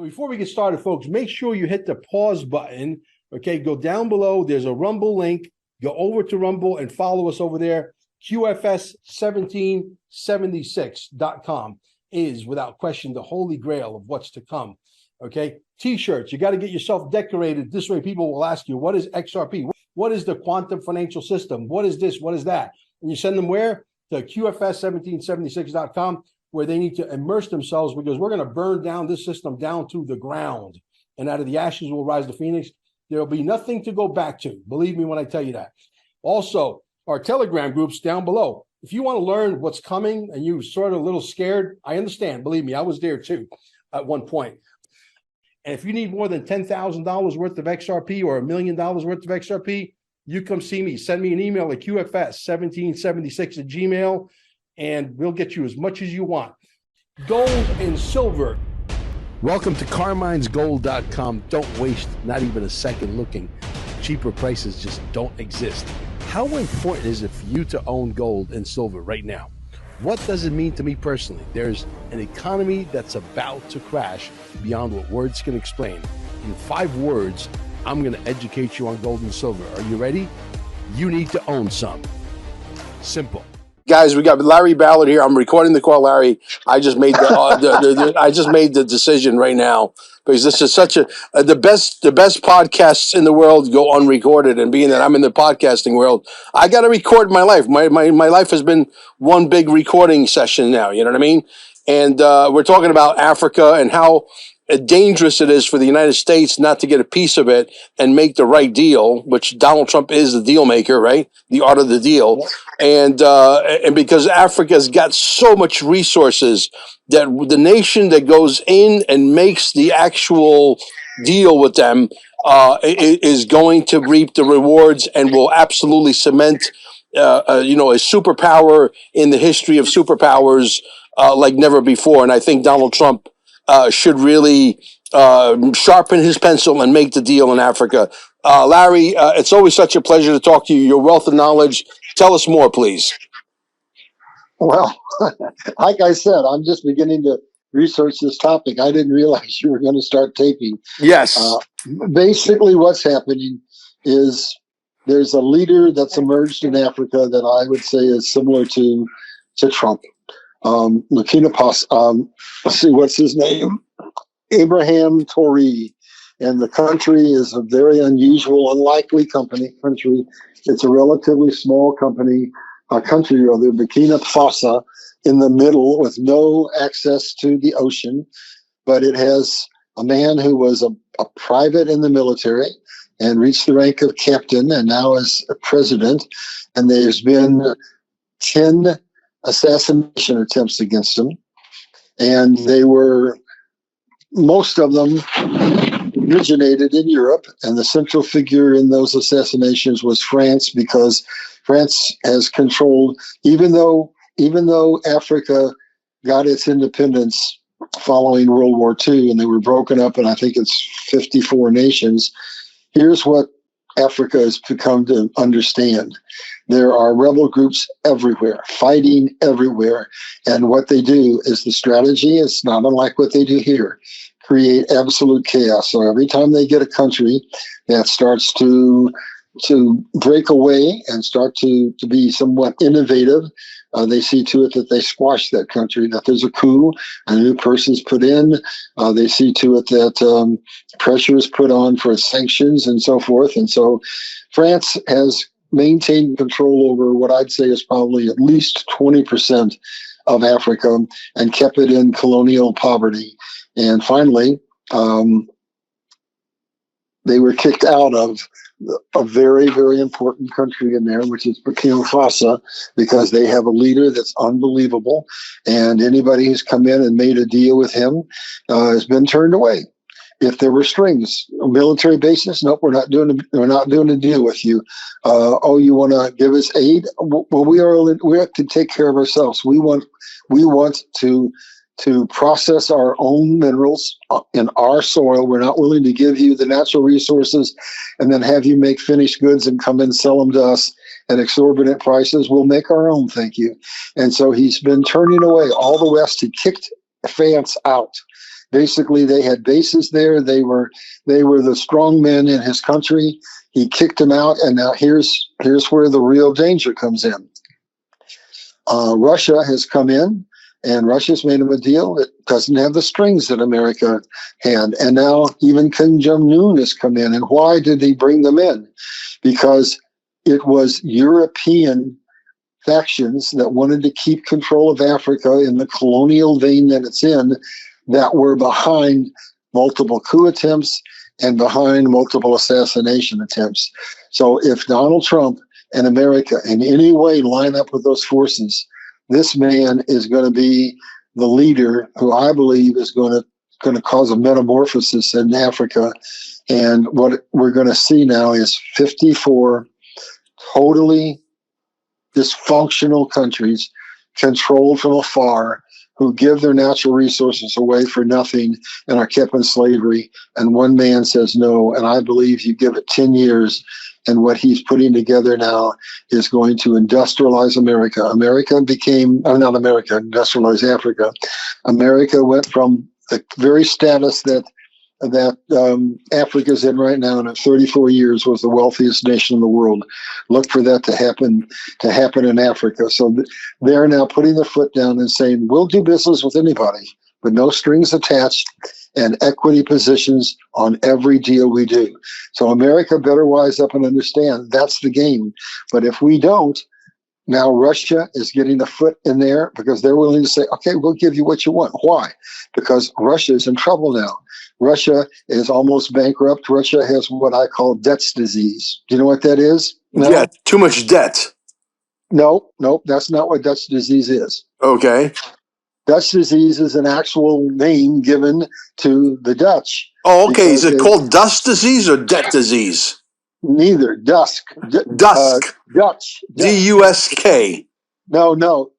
Before we get started, folks, make sure you hit the pause button. Okay, go down below. There's a Rumble link. Go over to Rumble and follow us over there. QFS1776.com is, without question, the holy grail of what's to come. Okay, T-shirts. You got to get yourself decorated. This way people will ask you, what is XRP? What is the quantum financial system? What is this? What is that? And you send them where? To QFS1776.com, where they need to immerse themselves, because we're going to burn down this system down to the ground. And out of the ashes will rise the phoenix. There'll be nothing to go back to. Believe me when I tell you that. Also, our Telegram groups down below. If you want to learn what's coming and you're sort of a little scared, I understand. Believe me, I was there too at one point. And if you need more than $10,000 worth of XRP or $1 million worth of XRP, you come see me. Send me an email at QFS1776@gmail, and we'll get you as much as you want. Gold and silver. Welcome to CarminesGold.com. Don't waste not even a second looking. Cheaper prices just don't exist. How important is it for you to own gold and silver right now? What does it mean to me personally? There's an economy that's about to crash beyond what words can explain. In 5 words, I'm going to educate you on gold and silver. Are you ready? You need to own some. Simple. Guys, we got Larry Ballard here. I'm recording the call, Larry. I just made the decision right now, because this is such the best podcasts in the world go unrecorded. And being that I'm in the podcasting world, I got to record my life. My life has been one big recording session now. You know what I mean? And we're talking about Africa and how dangerous it is for the United States not to get a piece of it and make the right deal, which Donald Trump is the deal maker, right? The art of the deal. And because Africa's got so much resources that the nation that goes in and makes the actual deal with them is going to reap the rewards and will absolutely cement, a superpower in the history of superpowers like never before. And I think Donald Trump should really sharpen his pencil and make the deal in Africa. Larry, it's always such a pleasure to talk to you. Your wealth of knowledge. Tell us more, please. Well, like I said, I'm just beginning to research this topic. I didn't realize you were going to start taping. Yes. Basically, what's happening is there's a leader that's emerged in Africa that I would say is similar to Trump. Let's see, what's his name? Abraham Torre. And the country is a very unusual, unlikely country. It's a relatively small country, Burkina Faso, in the middle with no access to the ocean. But it has a man who was a private in the military and reached the rank of captain and now is a president. And there's been 10 assassination attempts against him. And most of them originated in Europe, and the central figure in those assassinations was France, because France has controlled, even though Africa got its independence following World War II, and they were broken up, and I think it's 54 nations. Here's what Africa has become to understand. There are rebel groups everywhere, fighting everywhere. And what they do is the strategy is not unlike what they do here, create absolute chaos. So every time they get a country that starts to break away and start to be somewhat innovative, they see to it that they squash that country, that there's a coup, a new person's put in. They see to it that pressure is put on for sanctions and so forth. And so France has maintained control over what I'd say is probably at least 20% of Africa and kept it in colonial poverty. And finally, they were kicked out of a very, very important country in there, which is Burkina Faso, because they have a leader that's unbelievable. And anybody who's come in and made a deal with him has been turned away. If there were strings, military bases, nope, we're not doing a deal with you. You want to give us aid? Well, we have to take care of ourselves. We want to process our own minerals in our soil. We're not willing to give you the natural resources and then have you make finished goods and come and sell them to us at exorbitant prices. We'll make our own, thank you. And so he's been turning away all the West. He kicked France out. Basically, they had bases there. They were the strong men in his country. He kicked them out, and now here's where the real danger comes in. Russia has come in, and Russia's made him a deal that doesn't have the strings that America had. And now even Kim Jong-un has come in. And why did he bring them in? Because it was European factions that wanted to keep control of Africa in the colonial vein that it's in, that were behind multiple coup attempts and behind multiple assassination attempts. So if Donald Trump and America in any way line up with those forces, this man is going to be the leader who I believe is going to cause a metamorphosis in Africa. And what we're going to see now is 54 totally dysfunctional countries controlled from afar, who give their natural resources away for nothing and are kept in slavery. And one man says no. And I believe you give it 10 years, and what he's putting together now is going to industrialize America. Industrialize Africa. America went from the very status that Africa's in right now, and in 34 years was the wealthiest nation in the world. Look for that to happen in Africa. So they're now putting their foot down and saying, we'll do business with anybody, but no strings attached and equity positions on every deal we do. So America better wise up and understand that's the game. But if we don't, now Russia is getting a foot in there because they're willing to say, okay, we'll give you what you want. Why? Because Russia is in trouble now. Russia is almost bankrupt. Russia has what I call debt's disease. Do you know what that is? No? Yeah, too much debt. No, that's not what Dutch disease is. Okay. Dutch disease is an actual name given to the Dutch. Oh, okay. Is it called dust disease or debt disease? Neither. Dusk. Dusk. Dutch. D-U-S-K. No.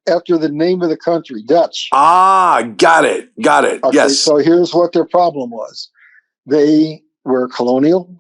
After the name of the country, Dutch. Ah, got it. Okay, yes. So here's what their problem was. They were a colonial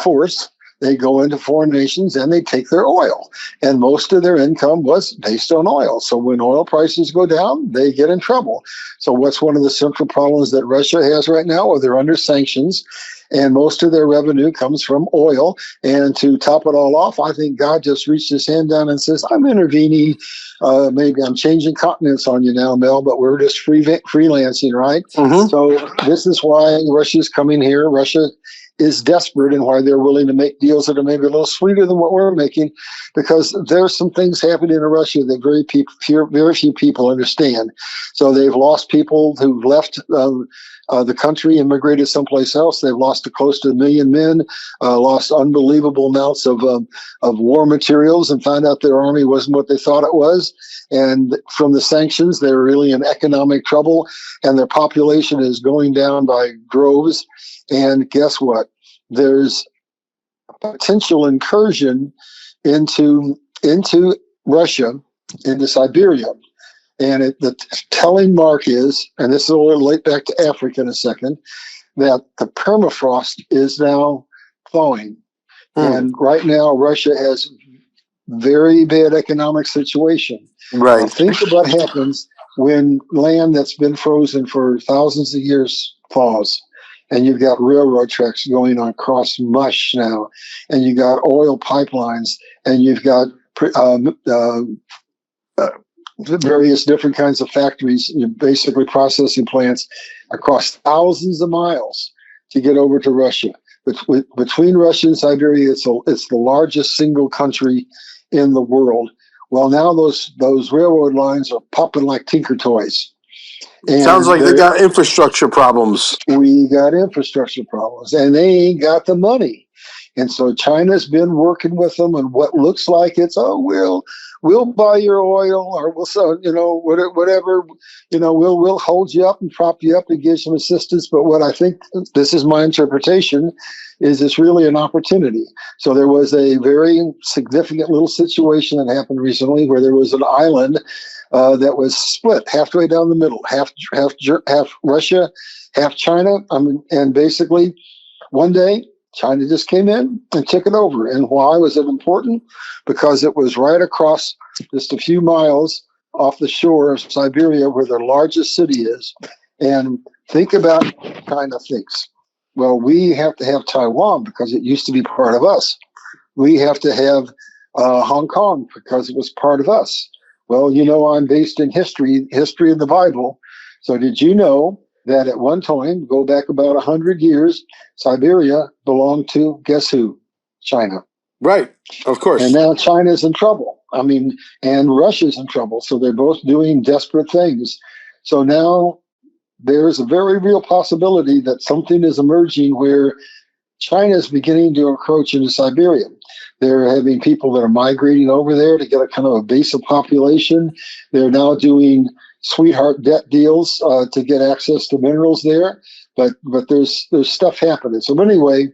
force. They go into foreign nations and they take their oil. And most of their income was based on oil. So when oil prices go down, they get in trouble. So what's one of the central problems that Russia has right now? Well, they're under sanctions. And most of their revenue comes from oil. And to top it all off, I think God just reached his hand down and says, I'm intervening. Maybe I'm changing continents on you now, Mel, but we're just freelancing, right? Mm-hmm. So this is why Russia's coming here. Russia is desperate, and why they're willing to make deals that are maybe a little sweeter than what we're making, because there's some things happening in Russia that very few people understand. So they've lost people who left the country, immigrated someplace else. They've lost close to 1 million men, lost unbelievable amounts of war materials, and found out their army wasn't what they thought it was. And from the sanctions, they're really in economic trouble, and their population is going down by droves. And guess what? There's a potential incursion into Russia, into Siberia. And the telling mark is, and this will relate back to Africa in a second, that the permafrost is now thawing. And right now, Russia has very bad economic situation. Right. Now, think of what happens when land that's been frozen for thousands of years thaws. And you've got railroad tracks going on across mush now, and you got oil pipelines, and you've got various different kinds of factories, basically processing plants across thousands of miles to get over to Russia. Between Russia and Siberia, it's the largest single country in the world. Well, now those railroad lines are popping like tinker toys. And sounds like they got infrastructure problems. We got infrastructure problems, and they ain't got the money. And so China's been working with them, and what looks like it's, we'll buy your oil, or we'll sell, whatever, we'll hold you up and prop you up and give some assistance. But what I think, this is my interpretation, is it's really an opportunity. So there was a very significant little situation that happened recently where there was an island that was split halfway down the middle, half Russia, half China. And basically one day China just came in and took it over. And why was it important? Because it was right across, just a few miles off the shore of Siberia, where their largest city is. And think about China thinks, well, we have to have Taiwan because it used to be part of us. We have to have Hong Kong because it was part of us. Well, I'm based in history of the Bible. So did you know that at one time, go back about 100 years, Siberia belonged to, guess who? China. Right, of course. And now China's in trouble. And Russia's in trouble. So they're both doing desperate things. So now there's a very real possibility that something is emerging where China is beginning to encroach into Siberia. They're having people that are migrating over there to get a kind of a base of population. They're now doing sweetheart debt deals to get access to minerals there. But there's stuff happening. So anyway,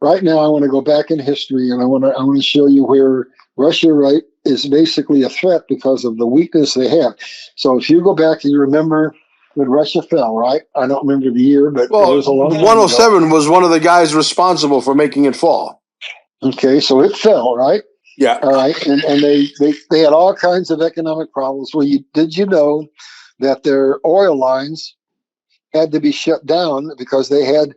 right now I want to go back in history, and I want to show you where Russia, right, is basically a threat because of the weakness they have. So if you go back and you remember when Russia fell, right? I don't remember the year, but it was a long time 107 ago. Was one of the guys responsible for making it fall. Okay, so it fell, right? Yeah. All right, and they had all kinds of economic problems. Well, did you know that their oil lines had to be shut down because they had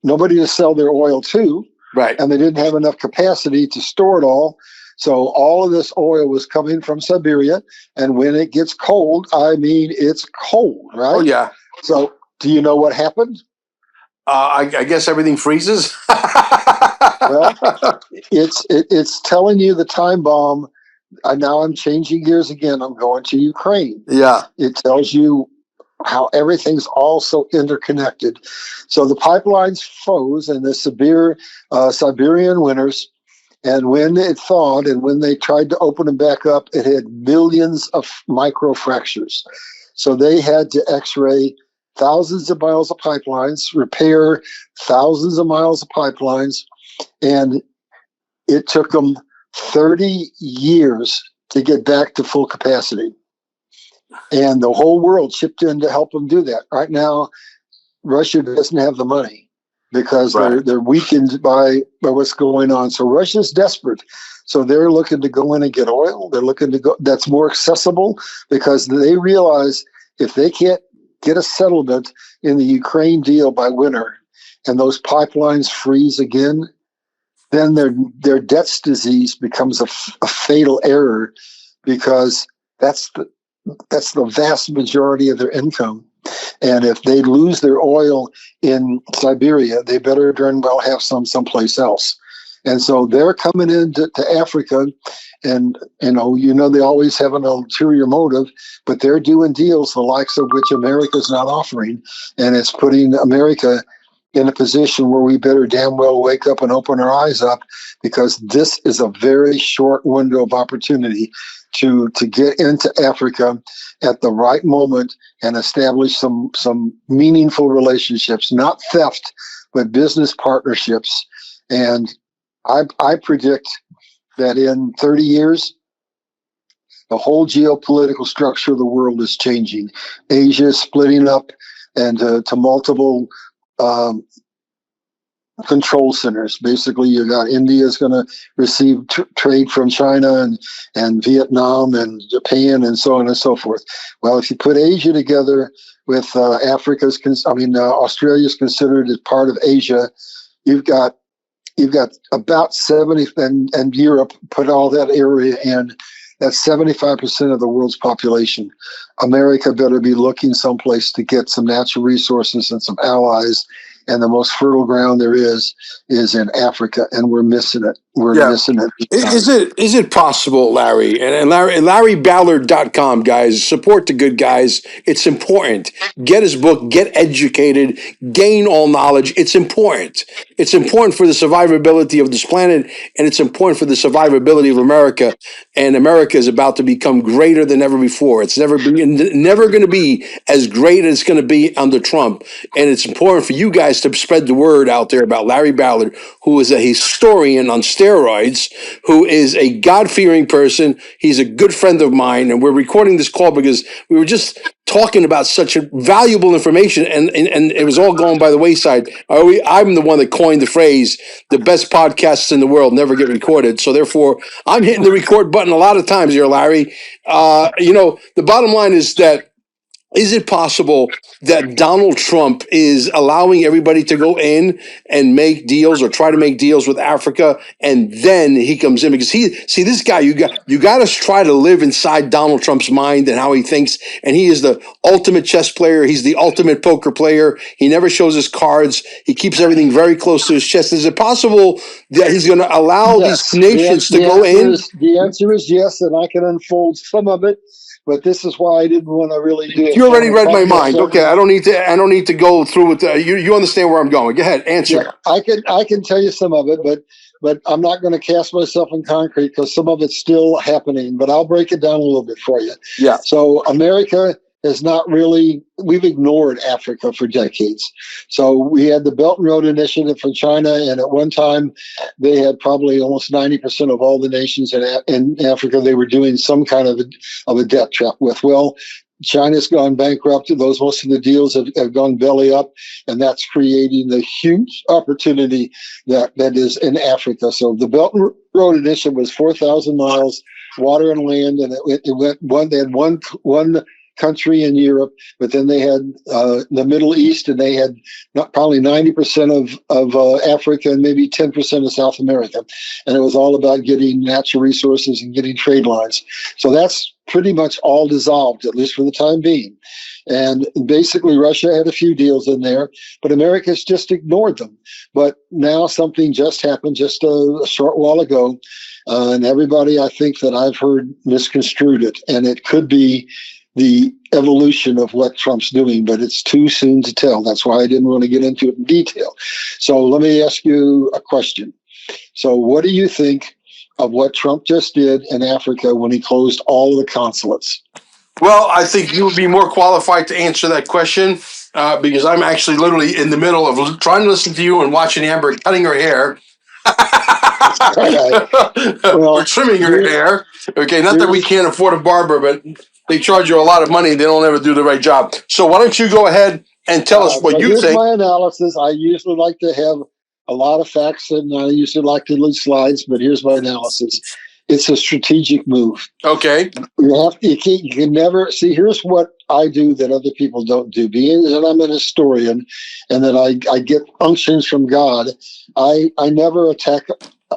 nobody to sell their oil to, right? And they didn't have enough capacity to store it all. So all of this oil was coming from Siberia, and when it gets cold, it's cold, right? Oh yeah. So do you know what happened? I guess everything freezes. Well, it's telling you the time bomb. Now I'm changing gears again. I'm going to Ukraine. Yeah. It tells you how everything's also interconnected. So the pipelines froze in the severe Siberian winters. And when it thawed and when they tried to open them back up, it had millions of micro fractures. So they had to x-ray thousands of miles of pipelines, repair thousands of miles of pipelines, and it took them 30 years to get back to full capacity. And the whole world chipped in to help them do that. Right now, Russia doesn't have the money because they're weakened by what's going on. So Russia's desperate. So they're looking to go in and get oil. They're looking to go that's more accessible because they realize if they can't get a settlement in the Ukraine deal by winter and those pipelines freeze again, then their debts disease becomes a fatal error because that's the vast majority of their income. And if they lose their oil in Siberia, they better darn well have someplace else. And so they're coming into Africa, and they always have an ulterior motive, but they're doing deals the likes of which America's not offering, and it's putting America in a position where we better damn well wake up and open our eyes up, because this is a very short window of opportunity to get into Africa at the right moment and establish some meaningful relationships, not theft, but business partnerships. And I predict that in 30 years, the whole geopolitical structure of the world is changing. Asia is splitting up and to multiple control centers. Basically, you got India is going to receive trade from China and Vietnam and Japan and so on and so forth. Well, if you put Asia together with Australia's considered as part of Asia, you've got about 70, and Europe, put all that area in, that's 75% of the world's population. America better be looking someplace to get some natural resources and some allies. And the most fertile ground there is in Africa, and we're missing it. Missing it. Is it possible, Larry? And LarryBallard.com, guys, support the good guys. It's important. Get his book, get educated, gain all knowledge. It's important. It's important for the survivability of this planet, and it's important for the survivability of America. And America is about to become greater than ever before. It's never going to be as great as it's going to be under Trump. And it's important for you guys to spread the word out there about Larry Ballard, who is a historian on steroids, who is a God-fearing person. He's a good friend of mine, and we're recording this call because we were just talking about such a valuable information, and it was all going by the wayside. I'm the one that coined the phrase, the best podcasts in the world never get recorded. So therefore, I'm hitting the record button a lot of times here, Larry. The bottom line is that Is it possible that Donald Trump is allowing everybody to go in and make deals or try to make deals with Africa, and then he comes in? Because this guy, you got to try to live inside Donald Trump's mind and how he thinks, and he is the ultimate chess player. He's the ultimate poker player. He never shows his cards. He keeps everything very close to his chest. Is it possible that he's going to allow these nations to go in? The answer is yes, and I can unfold some of it. But this is why I didn't want to really do it. You already read my mind. Okay, I don't need to go through with you understand where I'm going. Go ahead, answer. Yeah, I can tell you some of it, but I'm not going to cast myself in concrete because some of it's still happening. But I'll break it down a little bit for you. Yeah. So America is not really. We've ignored Africa for decades. So we had the Belt and Road Initiative from China, and at one time they had probably almost 90% of all the nations in Africa they were doing some kind of a debt trap with. Well, China's gone bankrupt. Most of the deals have gone belly up, and that's creating the huge opportunity that is in Africa. So the Belt and Road Initiative was 4,000 miles, water and land, and it went. They had one country in Europe, but then they had the Middle East, and they had probably 90% of Africa and maybe 10% of South America. And it was all about getting natural resources and getting trade lines. So that's pretty much all dissolved, at least for the time being. And basically, Russia had a few deals in there, but America's just ignored them. But now something just happened just a short while ago, and everybody I think that I've heard misconstrued it, and it could be the evolution of what Trump's doing, but it's too soon to tell. That's why I didn't want to get into it in detail. So let me ask you a question. So what do you think of what Trump just did in Africa when he closed all of the consulates? Well, I think you would be more qualified to answer that question because I'm actually literally in the middle of trying to listen to you and watching Amber cutting her hair. Or trimming her hair. Okay, not that we can't afford a barber, but they charge you a lot of money and they don't ever do the right job. So why don't you go ahead and tell us what you think? Here's my analysis. I usually like to have a lot of facts, and I usually like to leave slides, but here's my analysis. It's a strategic move. Okay. You can never see. Here's what I do that other people don't do. Being that I'm an historian and that I get unctions from God, I never attack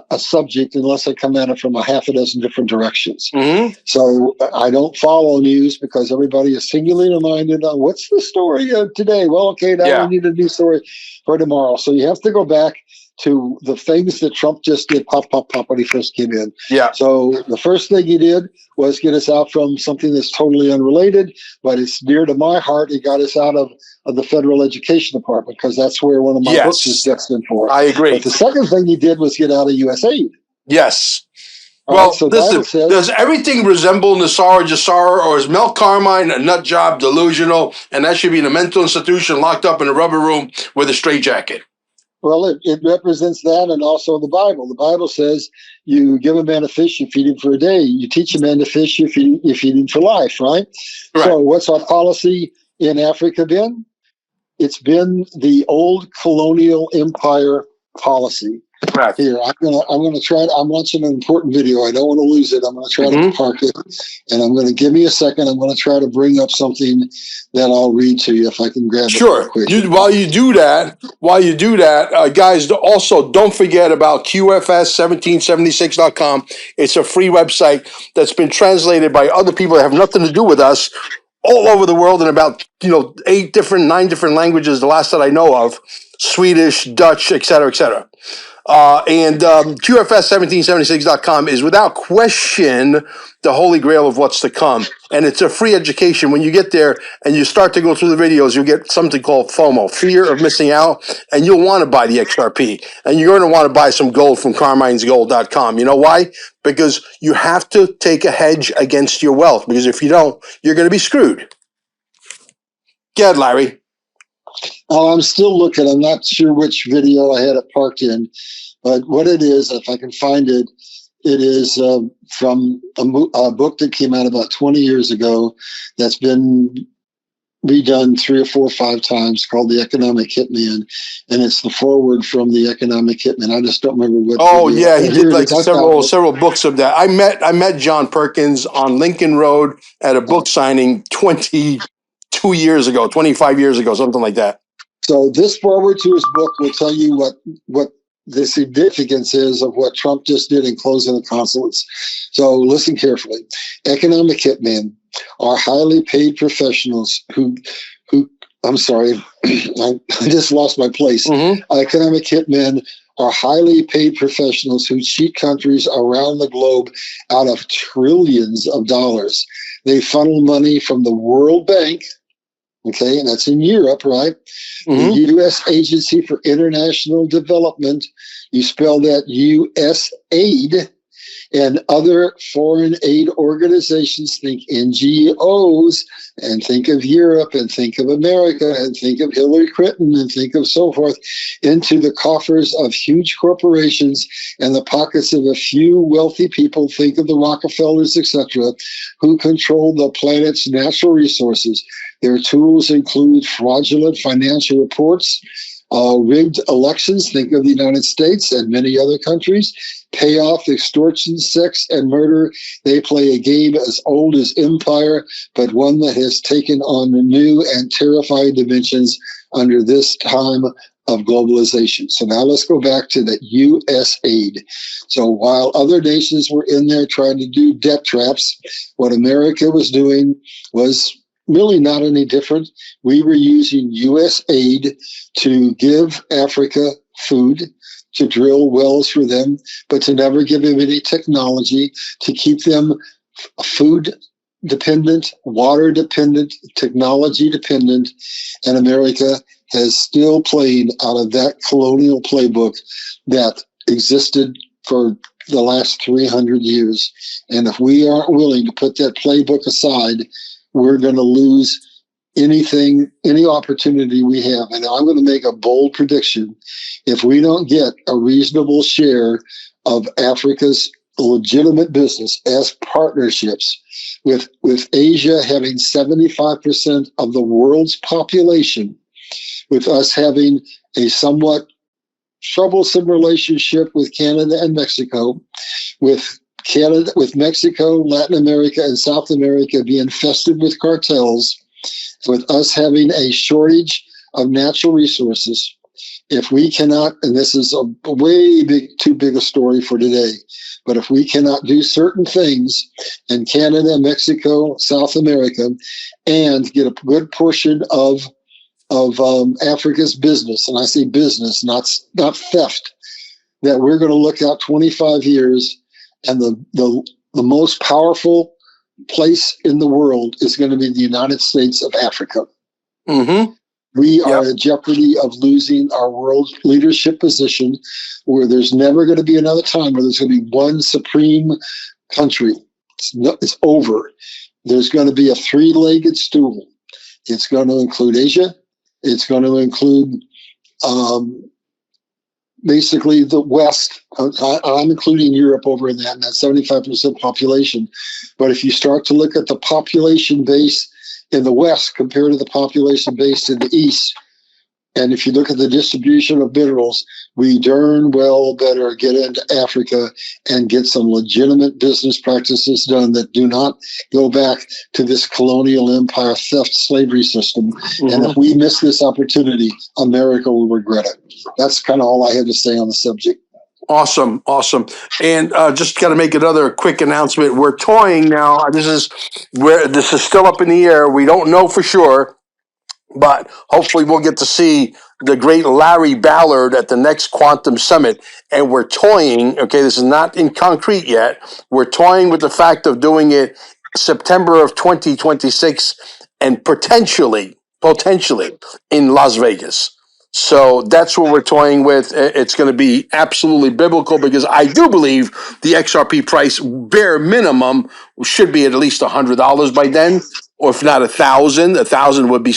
a subject unless I come at it from a half a dozen different directions. Mm-hmm. So I don't follow news because everybody is singularly minded on what's the story of today. Well, okay, now we need a new story for tomorrow. So you have to go back to the things that Trump just did, pop, when he first came in. Yeah. So the first thing he did was get us out from something that's totally unrelated, but it's dear to my heart. He got us out of the Federal Education Department because that's where one of my books is destined for. I agree. But the second thing he did was get out of USAID. Yes. Well, right, so listen, does everything resemble Nassar Jassar, or is Mel Carmine a nut job, delusional, and that should be in a mental institution locked up in a rubber room with a straitjacket? Well, it represents that, and also the Bible. The Bible says you give a man a fish, you feed him for a day. You teach a man to fish, you feed him for life, right? So what's our policy in Africa been? It's been the old colonial empire policy. Right. Here, I'm gonna try. I'm watching an important video. I don't want to lose it. I'm gonna try to park it, and I'm gonna give me a second. I'm gonna try to bring up something that I'll read to you if I can grab it. Sure. While you do that, guys, also don't forget about QFS1776.com. It's a free website that's been translated by other people that have nothing to do with us, all over the world in about 9 different languages. The last that I know of, Swedish, Dutch, etc., etc. And QFS1776.com is without question the holy grail of what's to come. And it's a free education. When you get there and you start to go through the videos, you'll get something called FOMO, fear of missing out, and you'll want to buy the XRP. And you're going to want to buy some gold from CarminesGold.com. You know why? Because you have to take a hedge against your wealth, because if you don't, you're going to be screwed. Go ahead, Larry. Oh, I'm still looking. I'm not sure which video I had it parked in, but what it is, if I can find it, it is from a book that came out about 20 years ago that's been redone 3 or 4 or 5 times, called The Economic Hitman, and it's the foreword from The Economic Hitman. I just don't remember what. Oh yeah, he did like several books of that. I met John Perkins on Lincoln Road at a book signing 22 22 years ago, 25 years ago, something like that. So this forward to his book will tell you what the significance is of what Trump just did in closing the consulates. So listen carefully. Economic hitmen are highly paid professionals who I'm sorry, I just lost my place. Economic hitmen are highly paid professionals who cheat countries around the globe out of trillions of dollars. They funnel money from the World Bank, okay, and that's in Europe, right? The U.S. Agency for International Development, you spell that USAID, and other foreign aid organizations, think NGOs, and think of Europe, and think of America, and think of Hillary Clinton, and think of so forth, into the coffers of huge corporations and the pockets of a few wealthy people, think of the Rockefellers, etc., who control the planet's natural resources. Their tools include fraudulent financial reports, rigged elections, think of the United States and many other countries, payoff, extortion, sex, and murder. They play a game as old as empire, but one that has taken on new and terrifying dimensions under this time of globalization. So now let's go back to the USAID. So while other nations were in there trying to do debt traps, what America was doing was really not any different. We were using USAID to give Africa food, to drill wells for them, but to never give them any technology, to keep them food dependent, water dependent, technology dependent. And America has still played out of that colonial playbook that existed for the last 300 years. And if we aren't willing to put that playbook aside, we're going to lose anything, any opportunity we have. And I'm going to make a bold prediction. If we don't get a reasonable share of Africa's legitimate business as partnerships, with Asia having 75% of the world's population, with us having a somewhat troublesome relationship with Canada and Mexico, with Mexico, Latin America, and South America being infested with cartels, with us having a shortage of natural resources, if we cannot, and this is a way too big a story for today, but if we cannot do certain things in Canada, Mexico, South America, and get a good portion of Africa's business, and I say business, not theft, that we're going to look out 25 years, and the most powerful place in the world is going to be the United States of Africa. We are in jeopardy of losing our world leadership position, where there's never going to be another time where there's going to be one supreme country. It's over. There's going to be a three-legged stool. It's going to include Asia. It's going to include basically the West. I'm including Europe over in that, and that's 75% population. But if you start to look at the population base in the West compared to the population base in the East, and if you look at the distribution of minerals, we darn well better get into Africa and get some legitimate business practices done that do not go back to this colonial empire theft slavery system. And if we miss this opportunity, America will regret it. That's kind of all I have to say on the subject. Awesome. And just got to make another quick announcement. We're toying now. This is still up in the air. We don't know for sure, but hopefully we'll get to see the great Larry Ballard at the next Quantum Summit. And we're toying, okay, this is not in concrete yet. We're toying with the fact of doing it September of 2026 and potentially in Las Vegas. So that's what we're toying with. It's going to be absolutely biblical, because I do believe the XRP price, bare minimum, should be at least $100 by then, or if not 1,000. 1,000 would be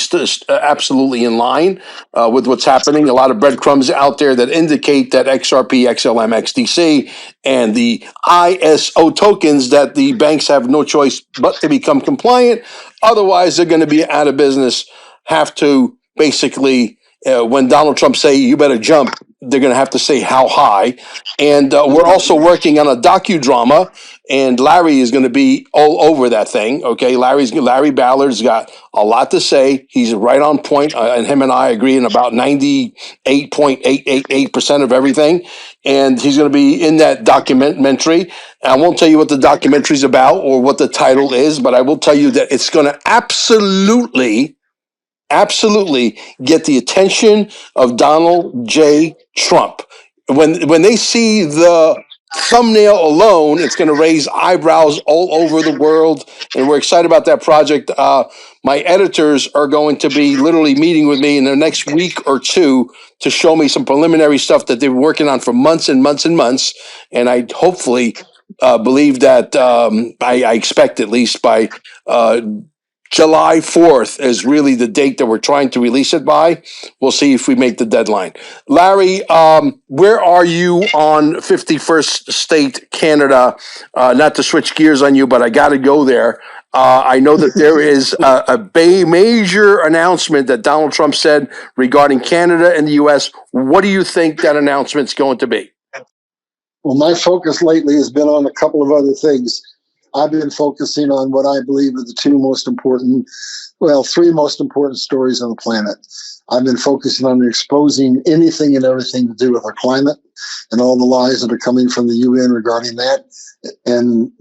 absolutely in line with what's happening. A lot of breadcrumbs out there that indicate that XRP, XLM, XDC, and the ISO tokens, that the banks have no choice but to become compliant. Otherwise, they're going to be out of business, have to basically... when Donald Trump say you better jump, they're going to have to say how high. And we're also working on a docudrama and Larry is going to be all over that thing. Okay, Larry Ballard's got a lot to say. He's right on point, and him and I agree in about 98.888% of everything. And he's going to be in that documentary. I won't tell you what the documentary's about or what the title is, but I will tell you that it's going to absolutely get the attention of Donald J. Trump. When they see the thumbnail alone, it's going to raise eyebrows all over the world, and we're excited about that project. My editors are going to be literally meeting with me in the next week or two to show me some preliminary stuff that they've been working on for months and months and months, and I hopefully believe that I expect at least by July 4th is really the date that we're trying to release it by. We'll see if we make the deadline. Larry, where are you on 51st State, Canada? Not to switch gears on you, but I got to go there. I know that there is a major announcement that Donald Trump said regarding Canada and the U.S. What do you think that announcement's going to be? Well, my focus lately has been on a couple of other things. I've been focusing on what I believe are the three most important stories on the planet. I've been focusing on exposing anything and everything to do with our climate and all the lies that are coming from the UN regarding that. And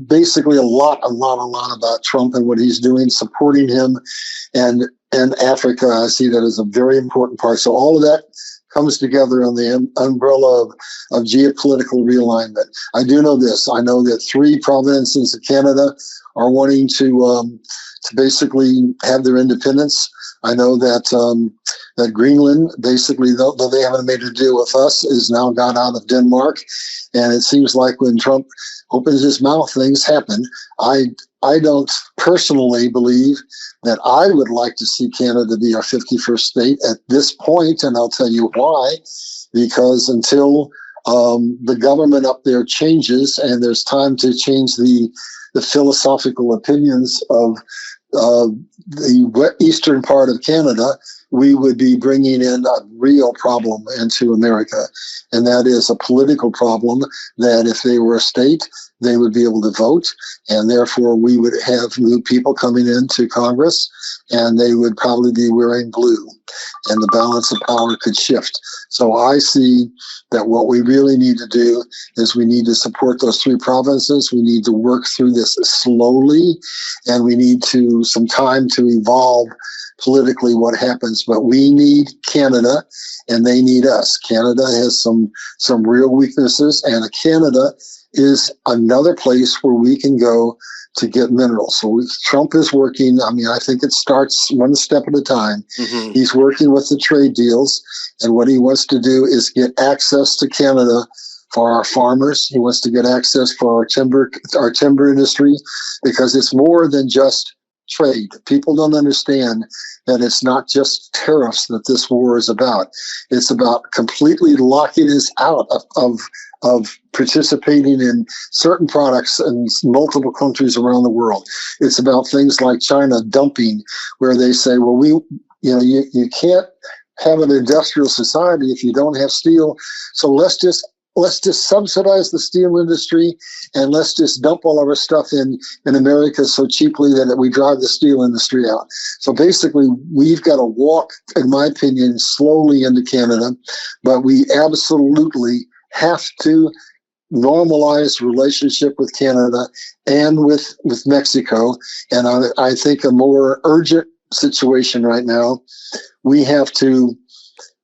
basically a lot about Trump and what he's doing, supporting him, and Africa. I see that as a very important part. So all of that comes together on the umbrella of geopolitical realignment. I do know this. I know that 3 provinces of Canada are wanting to basically have their independence. I know that that Greenland, basically, though they haven't made a deal with us, is now got out of Denmark. And it seems like when Trump opens his mouth, things happen. I don't personally believe that I would like to see Canada be our 51st state at this point, and I'll tell you why. Because until the government up there changes and there's time to change the philosophical opinions of the eastern part of Canada, we would be bringing in a real problem into America. And that is a political problem that if they were a state, they would be able to vote. And therefore, we would have new people coming into Congress, and they would probably be wearing blue. And the balance of power could shift. So I see that what we really need to do is we need to support those 3 provinces. We need to work through this slowly, and we need some time to evolve politically what happens. But we need Canada, and they need us. Canada has some real weaknesses, and Canada is another place where we can go to get minerals. So Trump is working. I mean, I think it starts one step at a time. Mm-hmm. He's working with the trade deals, and what he wants to do is get access to Canada for our farmers. He wants to get access for our timber industry, because it's more than just trade. People don't understand that it's not just tariffs that this war is about. It's about completely locking us out of participating in certain products in multiple countries around the world. It's about things like China dumping, where they say, well, you can't have an industrial society if you don't have steel. So let's just subsidize the steel industry, and let's just dump all of our stuff in America so cheaply that we drive the steel industry out. So basically, we've got to walk, in my opinion, slowly into Canada, but we absolutely have to normalize relationship with Canada and with Mexico. And I think a more urgent situation right now, we have to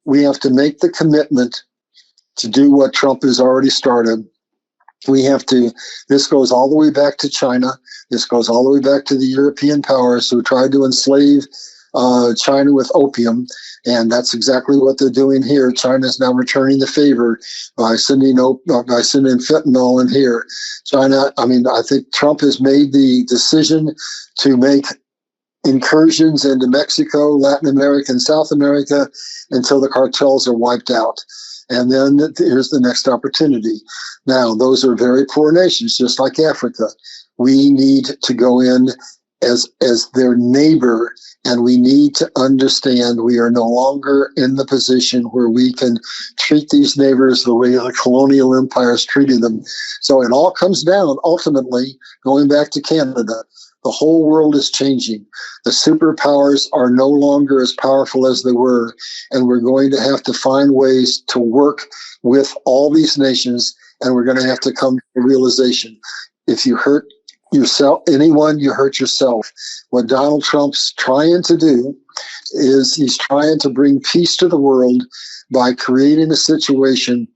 make the commitment to do what Trump has already started. This goes all the way back to China. This goes all the way back to the European powers who tried to enslave China with opium. And that's exactly what they're doing here. China is now returning the favor by sending fentanyl in here. I think Trump has made the decision to make incursions into Mexico, Latin America, and South America until the cartels are wiped out. And then here's the next opportunity. Now, those are very poor nations, just like Africa. We need to go in as their neighbor, and we need to understand we are no longer in the position where we can treat these neighbors the way the colonial empires treated them. So it all comes down, ultimately, going back to Canada. The whole world is changing. The superpowers are no longer as powerful as they were, and we're going to have to find ways to work with all these nations, and we're going to have to come to the realization, if you hurt yourself, anyone, you hurt yourself. What Donald Trump's trying to do is he's trying to bring peace to the world by creating a situation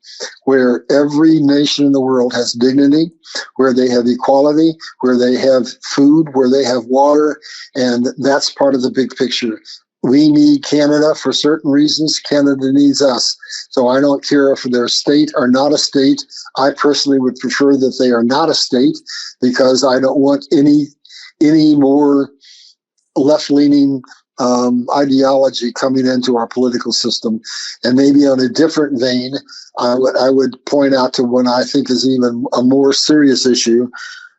where every nation in the world has dignity, where they have equality, where they have food, where they have water, and that's part of the big picture. We need Canada for certain reasons. Canada needs us. So I don't care if they're a state or not a state. I personally would prefer that they are not a state, because I don't want any more left-leaning ideology coming into our political system. And maybe on a different vein, I would point out to one I think is even a more serious issue,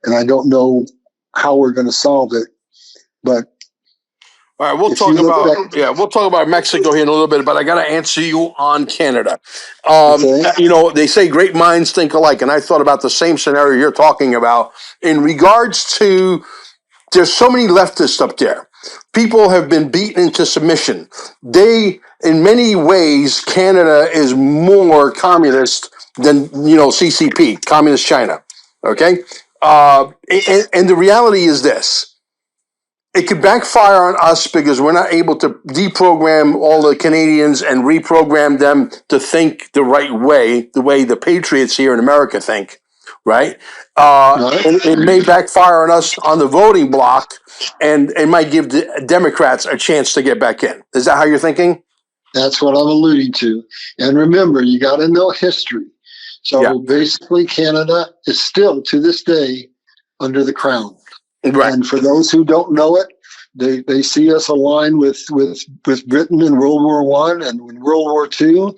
and I don't know how we're going to solve it, but all right, we'll talk about Mexico here in a little bit, but I got to answer you on Canada. Okay. You know, they say great minds think alike, and I thought about the same scenario you're talking about in regards to there's so many leftists up there. People have been beaten into submission. In many ways, Canada is more communist than, CCP, Communist China. Okay? And the reality is this. It could backfire on us because we're not able to deprogram all the Canadians and reprogram them to think the right way, the way the patriots here in America think, right? It may backfire on us on the voting block, and it might give the Democrats a chance to get back in. Is that how you're thinking? That's what I'm alluding to. And remember, you got to know history. So basically, Canada is still, to this day, under the crown. Right. And for those who don't know it, they see us aligned with Britain in World War I and in World War II.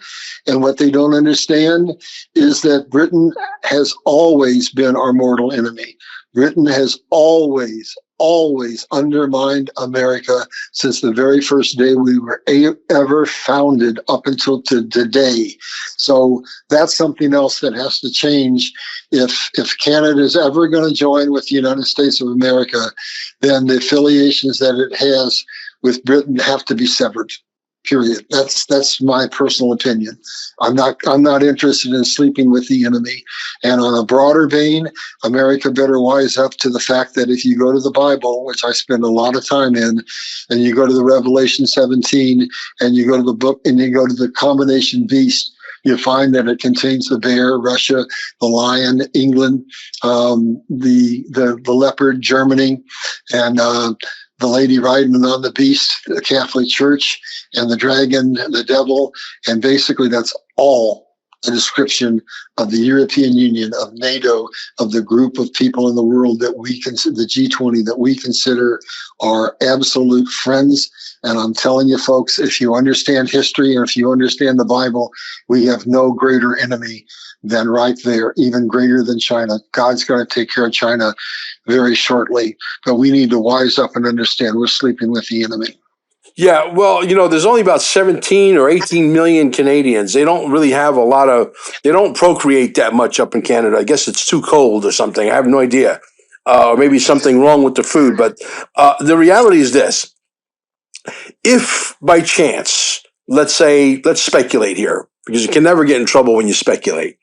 And what they don't understand is that Britain has always been our mortal enemy. Britain has always undermined America since the very first day we were ever founded up until today. So that's something else that has to change. If Canada is ever going to join with the United States of America, then the affiliations that it has with Britain have to be severed. Period. That's my personal opinion. I'm not interested in sleeping with the enemy. And on a broader vein, America better wise up to the fact that if you go to the Bible, which I spend a lot of time in, and you go to the Revelation 17, and you go to the book, and you go to the combination beast, you find that it contains the bear, Russia, the lion, England, the leopard, Germany, and the lady riding on the beast, the Catholic Church, and the dragon, the devil. And basically that's all a description of the European Union, of NATO, of the group of people in the world that we consider, the G20, that we consider our absolute friends. And I'm telling you, folks, if you understand history and if you understand the Bible, we have no greater enemy than right there, even greater than China. God's going to take care of China very shortly. But we need to wise up and understand we're sleeping with the enemy. Yeah, well, there's only about 17 or 18 million Canadians. They don't really have they don't procreate that much up in Canada. I guess it's too cold or something. I have no idea. Or maybe something wrong with the food. But the reality is this. If by chance, let's speculate here, because you can never get in trouble when you speculate.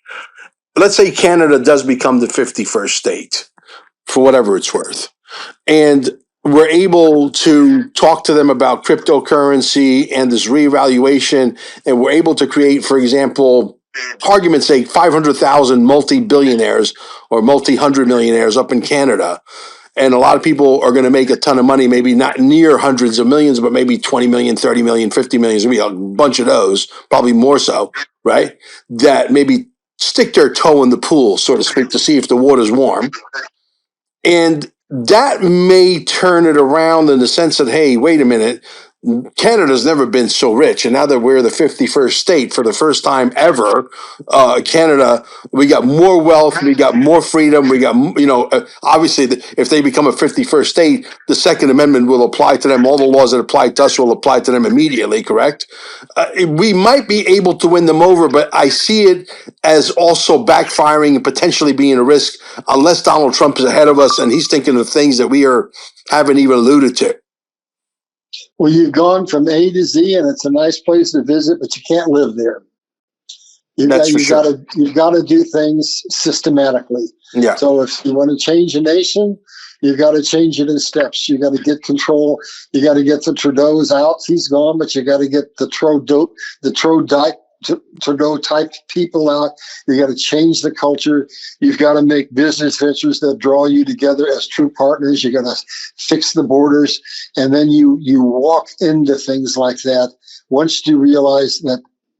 Let's say Canada does become the 51st state, for whatever it's worth. And we're able to talk to them about cryptocurrency and this reevaluation, and we're able to create, for example, argument's sake, 500,000 multi-billionaires or multi-hundred millionaires up in Canada. And a lot of people are going to make a ton of money, maybe not near hundreds of millions, but maybe 20 million, 30 million, 50 million. There's going to be a bunch of those, probably more so, right? That maybe stick their toe in the pool, so to speak, to see if the water's warm. And that may turn it around in the sense that, hey, wait a minute, Canada's never been so rich, and now that we're the 51st state for the first time ever, Canada, we got more wealth, we got more freedom, we got, obviously, if they become a 51st state, the Second Amendment will apply to them. All the laws that apply to us will apply to them immediately, correct? We might be able to win them over, but I see it as also backfiring and potentially being a risk unless Donald Trump is ahead of us and he's thinking of things that we haven't even alluded to. Well, you've gone from A to Z, and it's a nice place to visit, but you can't live there. You've got to do things systematically. Yeah. So if you want to change a nation, you've got to change it in steps. You got to get control. You got to get the Trudeau's out. He's gone, but you got to get the Trudeau type people out. You got to change the culture. You've got to make business ventures that draw you together as true partners. You got to fix the borders, and then you walk into things like that once you realize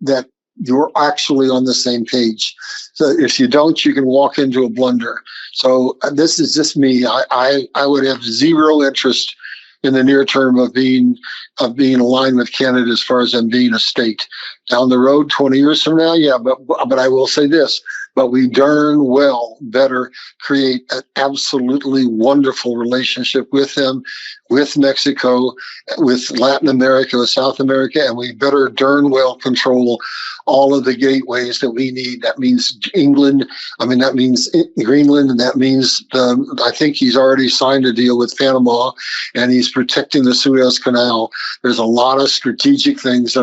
that you're actually on the same page. So if you don't, you can walk into a blunder. So this is just me. I would have zero interest in the near term of being aligned with Canada as far as them being a state. Down the road, 20 years from now, yeah, but I will say this, but we darn well better create an absolutely wonderful relationship with them, with Mexico, with Latin America, with South America, and we better darn well control all of the gateways that we need. That means England, that means Greenland, and that means I think he's already signed a deal with Panama, and he's protecting the Suez Canal. There's a lot of strategic things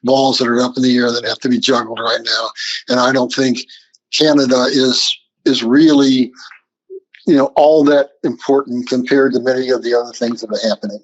balls that are up in the air that have to be juggled right now. And I don't think Canada is really, all that important compared to many of the other things that are happening.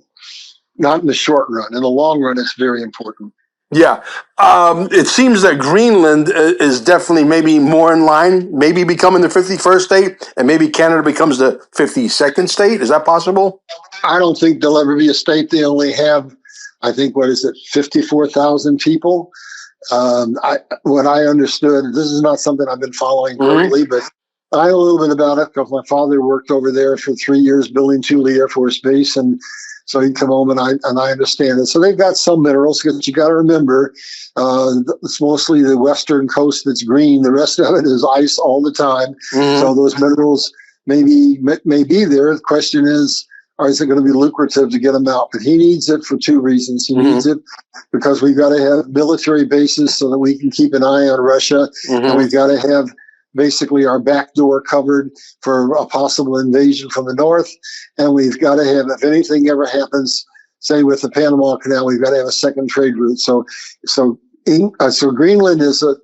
Not in the short run. In the long run, it's very important. Yeah. It seems that Greenland is definitely maybe more in line, maybe becoming the 51st state, and maybe Canada becomes the 52nd state. Is that possible? I don't think there'll ever be a state. They only have, I think, 54,000 people. What I understood, this is not something I've been following closely, but I know a little bit about it because my father worked over there for 3 years building Thule Air Force Base, and so he'd come home and I understand it. So they've got some minerals, because you got to remember, it's mostly the western coast that's green. The rest of it is ice all the time. So those minerals may be there. The question is it going to be lucrative to get them out? But he needs it for two reasons. He needs it because we've got to have military bases so that we can keep an eye on Russia, and we've got to have basically our back door covered for a possible invasion from the north. And we've got to have, if anything ever happens, say with the Panama Canal, we've got to have a second trade route. So Greenland is a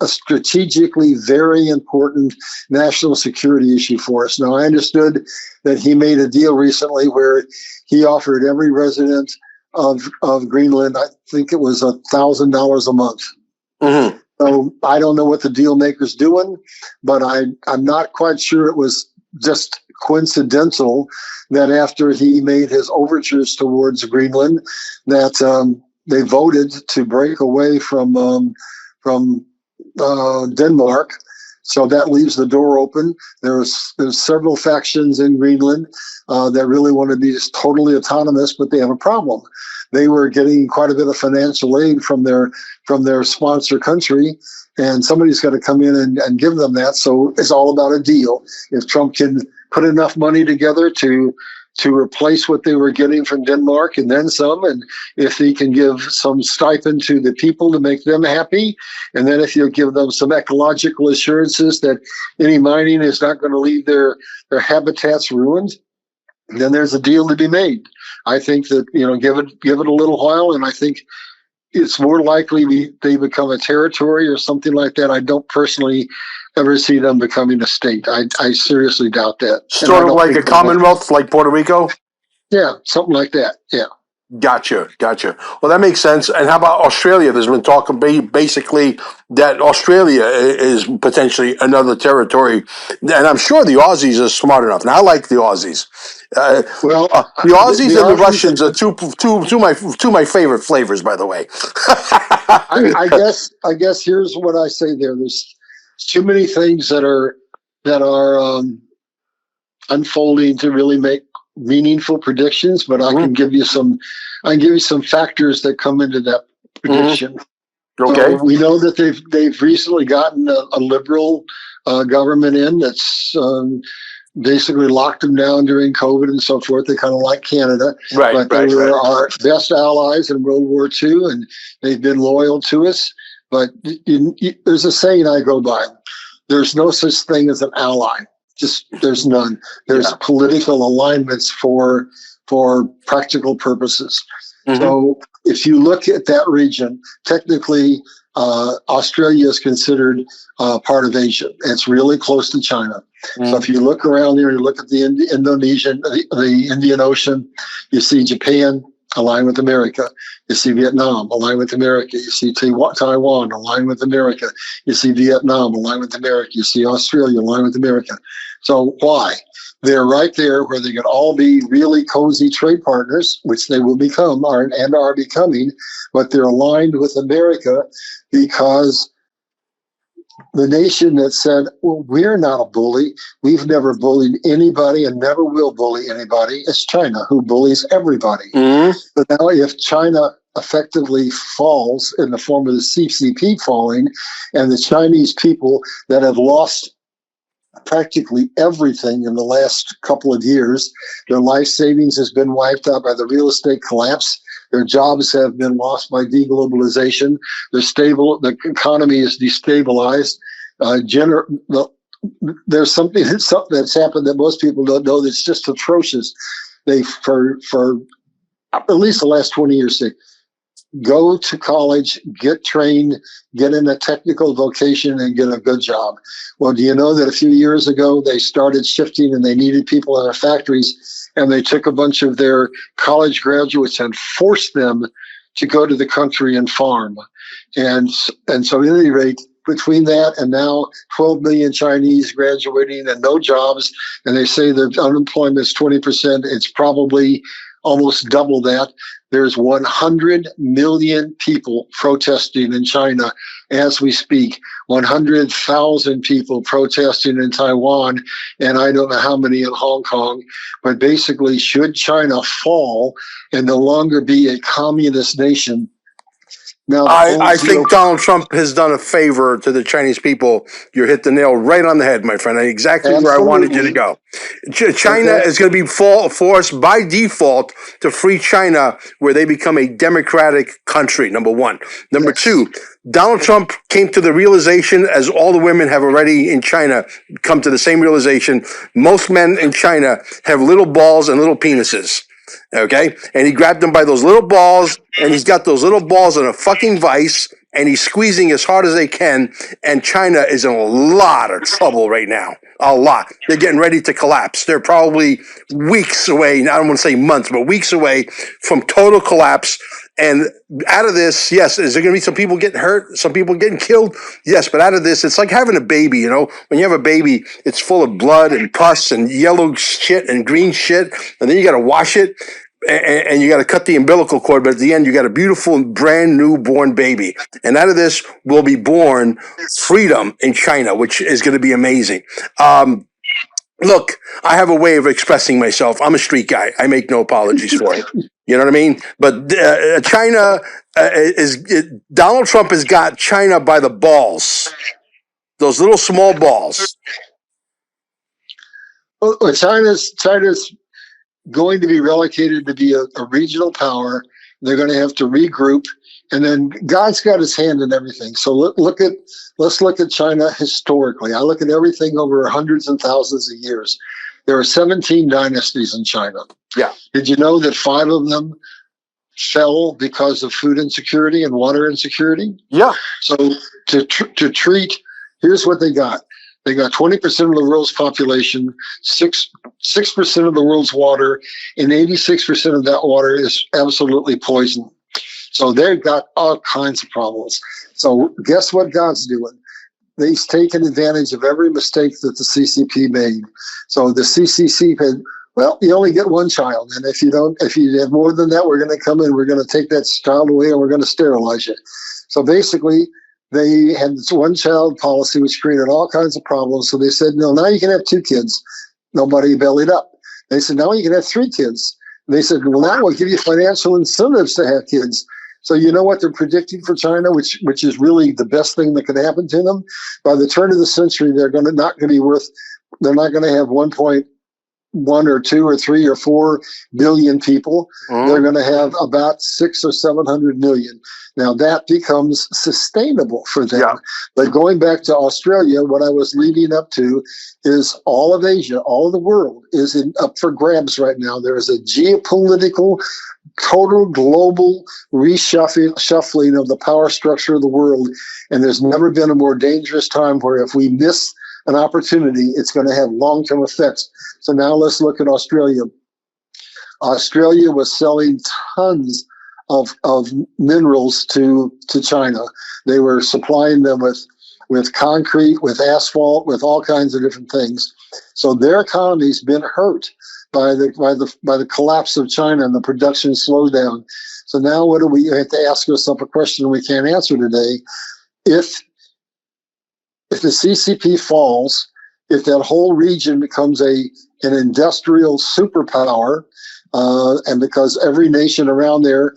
strategically very important national security issue for us. Now, I understood that he made a deal recently where he offered every resident of Greenland, I think it was $1,000 a month. So I don't know what the deal maker's doing, but I'm not quite sure it was just coincidental that after he made his overtures towards Greenland, that they voted to break away from Denmark. So that leaves the door open. There's several factions in Greenland that really want to be just totally autonomous, but they have a problem. They were getting quite a bit of financial aid from their sponsor country, and somebody's got to come in and give them that. So it's all about a deal. If Trump can put enough money together to replace what they were getting from Denmark and then some, and if he can give some stipend to the people to make them happy, and then if he'll give them some ecological assurances that any mining is not going to leave their habitats ruined, then there's a deal to be made. I think that, give it a little while, and I think it's more likely they become a territory or something like that. I don't personally ever see them becoming a state. I seriously doubt that. Sort of like a Commonwealth, like Puerto Rico? Yeah, something like that, yeah. Gotcha. Well, that makes sense. And how about Australia? There's been talk basically that Australia is potentially another territory. And I'm sure the Aussies are smart enough. And I like the Aussies. The Aussies and the Russians are two my favorite flavors, by the way. I guess here's what I say there. There's too many things that are unfolding to really make meaningful predictions, but I can give you some. I can give you some factors that come into that prediction. Okay. So we know that they've recently gotten a liberal government in that's basically locked them down during COVID and so forth. They kind of like Canada, but they were our best allies in World War II, and they've been loyal to us. But there's a saying I go by: there's no such thing as an ally. Just there's none. There's political alignments for practical purposes. So if you look at that region, technically Australia is considered part of Asia. It's really close to China. So if you look around there, you look at the the Indian Ocean, you see Japan aligned with America. You see Vietnam aligned with America. You see Taiwan aligned with America. You see Vietnam aligned with America. You see Australia aligned with America. So why? They're right there where they could all be really cozy trade partners, which they will become and are becoming, but they're aligned with America because the nation that said, well, we're not a bully. We've never bullied anybody and never will bully anybody. It's China who bullies everybody. But now if China effectively falls in the form of the CCP falling, and the Chinese people that have lost practically everything in the last couple of years, their life savings has been wiped out by the real estate collapse. Their jobs have been lost by deglobalization. The economy is destabilized. There's something that's happened that most people don't know that's just atrocious. They, for at least the last 20 years, say, go to college, get trained, get in a technical vocation, and get a good job. Well, do you know that a few years ago they started shifting and they needed people in their factories, and they took a bunch of their college graduates and forced them to go to the country and farm. And so at any rate, between that and now 12 million Chinese graduating and no jobs, and they say the unemployment is 20%, it's probably almost double that. There's 100 million people protesting in China as we speak, 100,000 people protesting in Taiwan, and I don't know how many in Hong Kong. But basically, should China fall and no longer be a communist nation, now I think Donald Trump has done a favor to the Chinese people. You hit the nail right on the head, my friend. Exactly where I wanted you to go. China is going to be forced by default to free China, where they become a democratic country, number one. Number two, Donald Trump came to the realization, as all the women have already in China come to the same realization, most men in China have little balls and little penises. Okay? And he grabbed them by those little balls, and he's got those little balls in a fucking vice, and he's squeezing as hard as they can, and China is in a lot of trouble right now. A lot. They're getting ready to collapse. They're probably weeks away, I don't want to say months, but weeks away from total collapse. And out of this, yes, is there going to be some people getting hurt, some people getting killed? Yes, but out of this, it's like having a baby, you know? When you have a baby, it's full of blood and pus and yellow shit and green shit, and then you got to wash it, and you got to cut the umbilical cord, but at the end, you got a beautiful, brand new born baby. And out of this will be born freedom in China, which is going to be amazing. Look, I have a way of expressing myself. I'm a street guy. I make no apologies for it. You know what I mean? But China Donald Trump has got China by the balls. Those little small balls. Well, China's going to be relocated to be a regional power. They're going to have to regroup, and then God's got his hand in everything. So let's look at China historically. I look at everything over hundreds and thousands of years. There are 17 dynasties in China. Yeah. Did you know that 5 of them fell because of food insecurity and water insecurity? Yeah. So to treat, here's what they got. They got 20% of the world's population, 6% of the world's water, and 86% of that water is absolutely poison. So they've got all kinds of problems. So guess what God's doing? He's taken advantage of every mistake that the CCP made. So the CCP had, well, you only get one child, and if you have more than that, we're going to come in, we're going to take that child away, and we're going to sterilize you. So basically, they had this one-child policy, which created all kinds of problems. So they said, no, now you can have 2 kids. Nobody bellied up. They said, now you can have 3 kids. They said, well, now we'll give you financial incentives to have kids. So you know what they're predicting for China, which is really the best thing that could happen to them? By the turn of the century, they're not going to have 1.1 or 2 or 3 or 4 billion people. They're going to have about 600 or 700 million. Now that becomes sustainable for them. Yeah. But going back to Australia, what I was leading up to is all of Asia, all of the world is up for grabs right now. There is a geopolitical, total global reshuffling of the power structure of the world. And there's never been a more dangerous time where if we miss an opportunity, it's going to have long-term effects. So now let's look at Australia. Australia was selling tons of minerals to China. They were supplying them with concrete, with asphalt, with all kinds of different things. So their economy's been hurt by the collapse of China and the production slowdown. So now what do we have to ask ourselves a question we can't answer today? If the CCP falls, if that whole region becomes an industrial superpower, and because every nation around there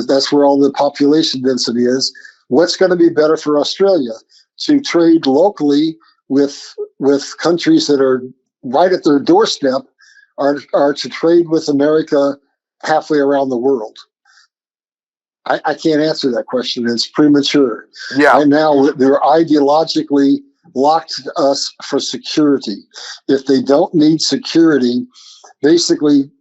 that's where all the population density is, what's going to be better for Australia? To trade locally with countries that are right at their doorstep, are to trade with America halfway around the world? I can't answer that question. It's premature. Yeah. Right now, they're ideologically locked us for security. If they don't need security, basically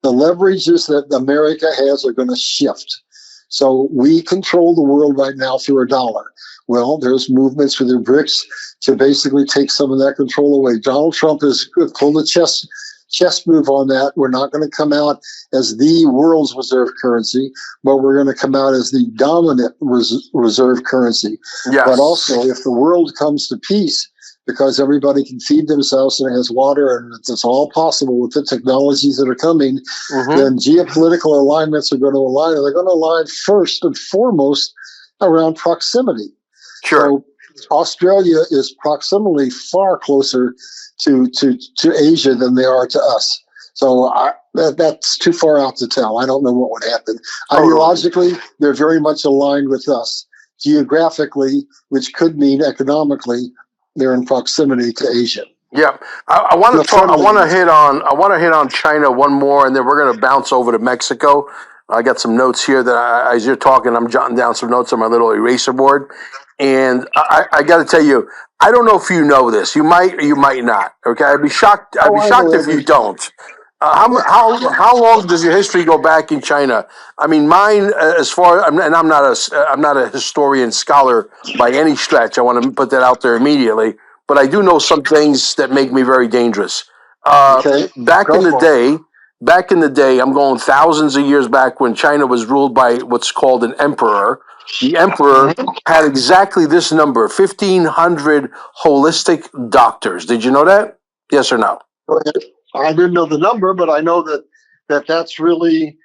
the leverages that America has are going to shift. So we control the world right now through a dollar. Well, there's movements with the BRICS to basically take some of that control away. Donald Trump has pulled a chess move on that. We're not going to come out as the world's reserve currency, but we're going to come out as the dominant reserve currency. Yes. But also, if the world comes to peace, because everybody can feed themselves and has water, and it's all possible with the technologies that are coming, then geopolitical alignments are going to align. And they're going to align first and foremost around proximity. Sure. So Australia is proximately far closer to Asia than they are to us. So that's too far out to tell. I don't know what would happen. Ideologically, they're very much aligned with us. Geographically, which could mean economically, they're in proximity to Asia. Yeah, I want to hit on China one more, and then we're going to bounce over to Mexico. I got some notes here that as you're talking, I'm jotting down some notes on my little eraser board, and I got to tell you, I don't know if you know this. You might or you might not. Okay, I'd be shocked if you don't. How long does your history go back in China? I mean, mine, as far, and I'm not a historian scholar by any stretch. I want to put that out there immediately, but I do know some things that make me very dangerous. Back in the day, I'm going thousands of years back when China was ruled by what's called an emperor. The emperor had exactly this number: 1,500 holistic doctors. Did you know that? Yes or no? I didn't know the number, but I know that's really,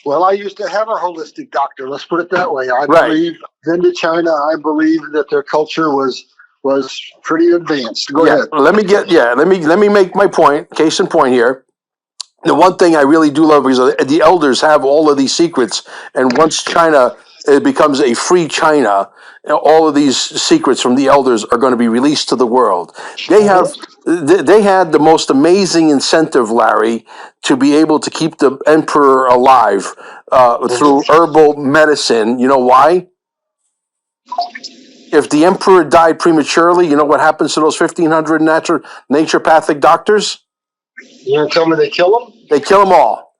well, I used to have a holistic doctor. Let's put it that way. I believe, been to China, I believe that their culture was pretty advanced. Go ahead. Let me make my point. Case in point here. The one thing I really do love is the elders have all of these secrets, and once China becomes a free China, all of these secrets from the elders are going to be released to the world. They had the most amazing incentive, Larry, to be able to keep the emperor alive through herbal medicine. You know why? If the emperor died prematurely, you know what happens to those 1,500 naturopathic doctors? You're telling me they kill them? They kill them all.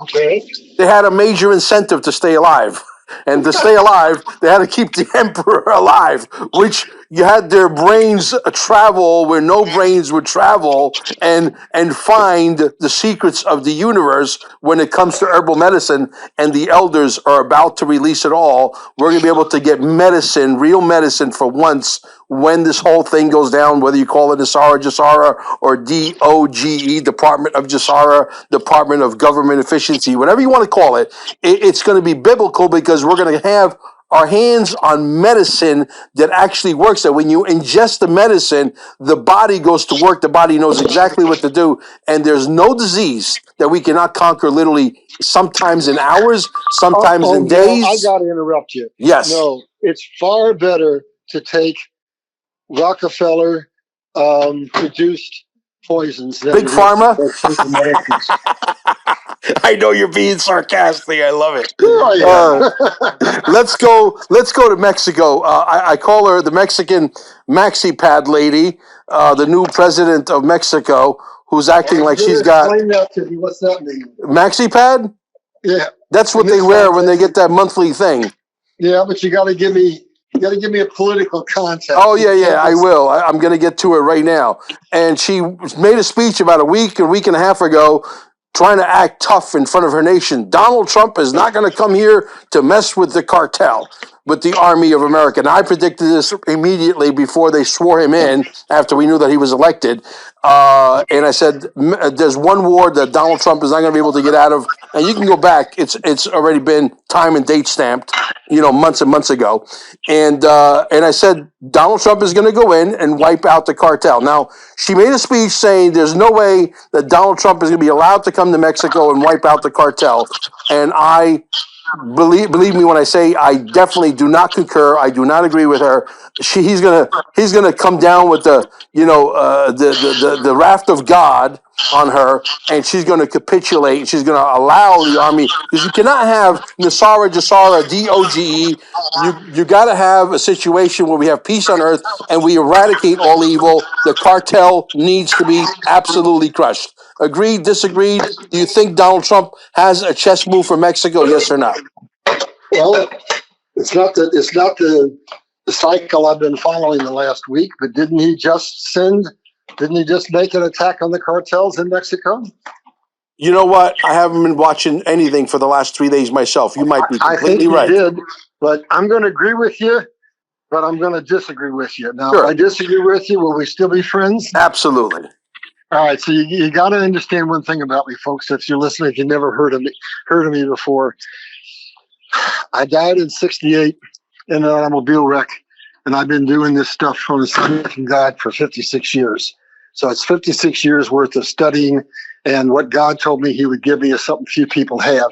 Okay. They had a major incentive to stay alive. And to stay alive, they had to keep the emperor alive, which you had their brains travel where no brains would travel and find the secrets of the universe when it comes to herbal medicine. And the elders are about to release it all. We're going to be able to get medicine, real medicine for once, when this whole thing goes down, whether you call it Jasara or DOGE, Department of Jasara, Department of Government Efficiency, whatever you want to call it, it's going to be biblical because we're going to have our hands on medicine that actually works. That when you ingest the medicine, the body goes to work. The body knows exactly what to do. And there's no disease that we cannot conquer literally sometimes in hours, sometimes in No, I days. got to interrupt you. Yes. No, it's far better to take Rockefeller produced poisons than Big Pharma? medicines. I know you're being sarcastic. I love it. Sure I am. Let's go to Mexico. I call her the Mexican maxi pad lady, the new president of Mexico, who's acting like she's got Explain that to me. What's that mean? maxi pad. Yeah, That's what they wear when they get that monthly thing. yeah, but you got to give me a political context. Oh yeah, I will. I'm going to get to it right now. And she made a speech about a week and a half ago, trying to act tough in front of her nation. Donald Trump is not going to come here to mess with the cartel, with the Army of America. And I predicted this immediately before they swore him in, after we knew that he was elected. And I said, there's one war that Donald Trump is not going to be able to get out of. And you can go back. It's already been time and date stamped, months and months ago. And I said, Donald Trump is going to go in and wipe out the cartel. Now, she made a speech saying there's no way that Donald Trump is going to be allowed to come to Mexico and wipe out the cartel. And I believe me when I say I definitely do not concur. I do not agree with her. He's gonna come down with the wrath of God on her, and she's going to capitulate. She's going to allow the army, because you cannot have Nasara Jasara DOGE. You got to have a situation where we have peace on earth and we eradicate all evil. The cartel needs to be absolutely crushed. Agreed? Disagreed? Do you think Donald Trump has a chess move for Mexico? Yes or no? Well, it's not the cycle I've been following the last week, but didn't he just make an attack on the cartels in Mexico? You know what? I haven't been watching anything for the last 3 days myself. You might be completely right. I think he did, but I'm going to agree with you, but I'm going to disagree with you. Now, Sure. If I disagree with you, will we still be friends? Absolutely. All right, so you got to understand one thing about me, folks. If you're listening, if you never heard of me before, I died in '68 in an automobile wreck, and I've been doing this stuff from the Son from God for 56 years. So it's 56 years worth of studying, and what God told me He would give me is something few people have,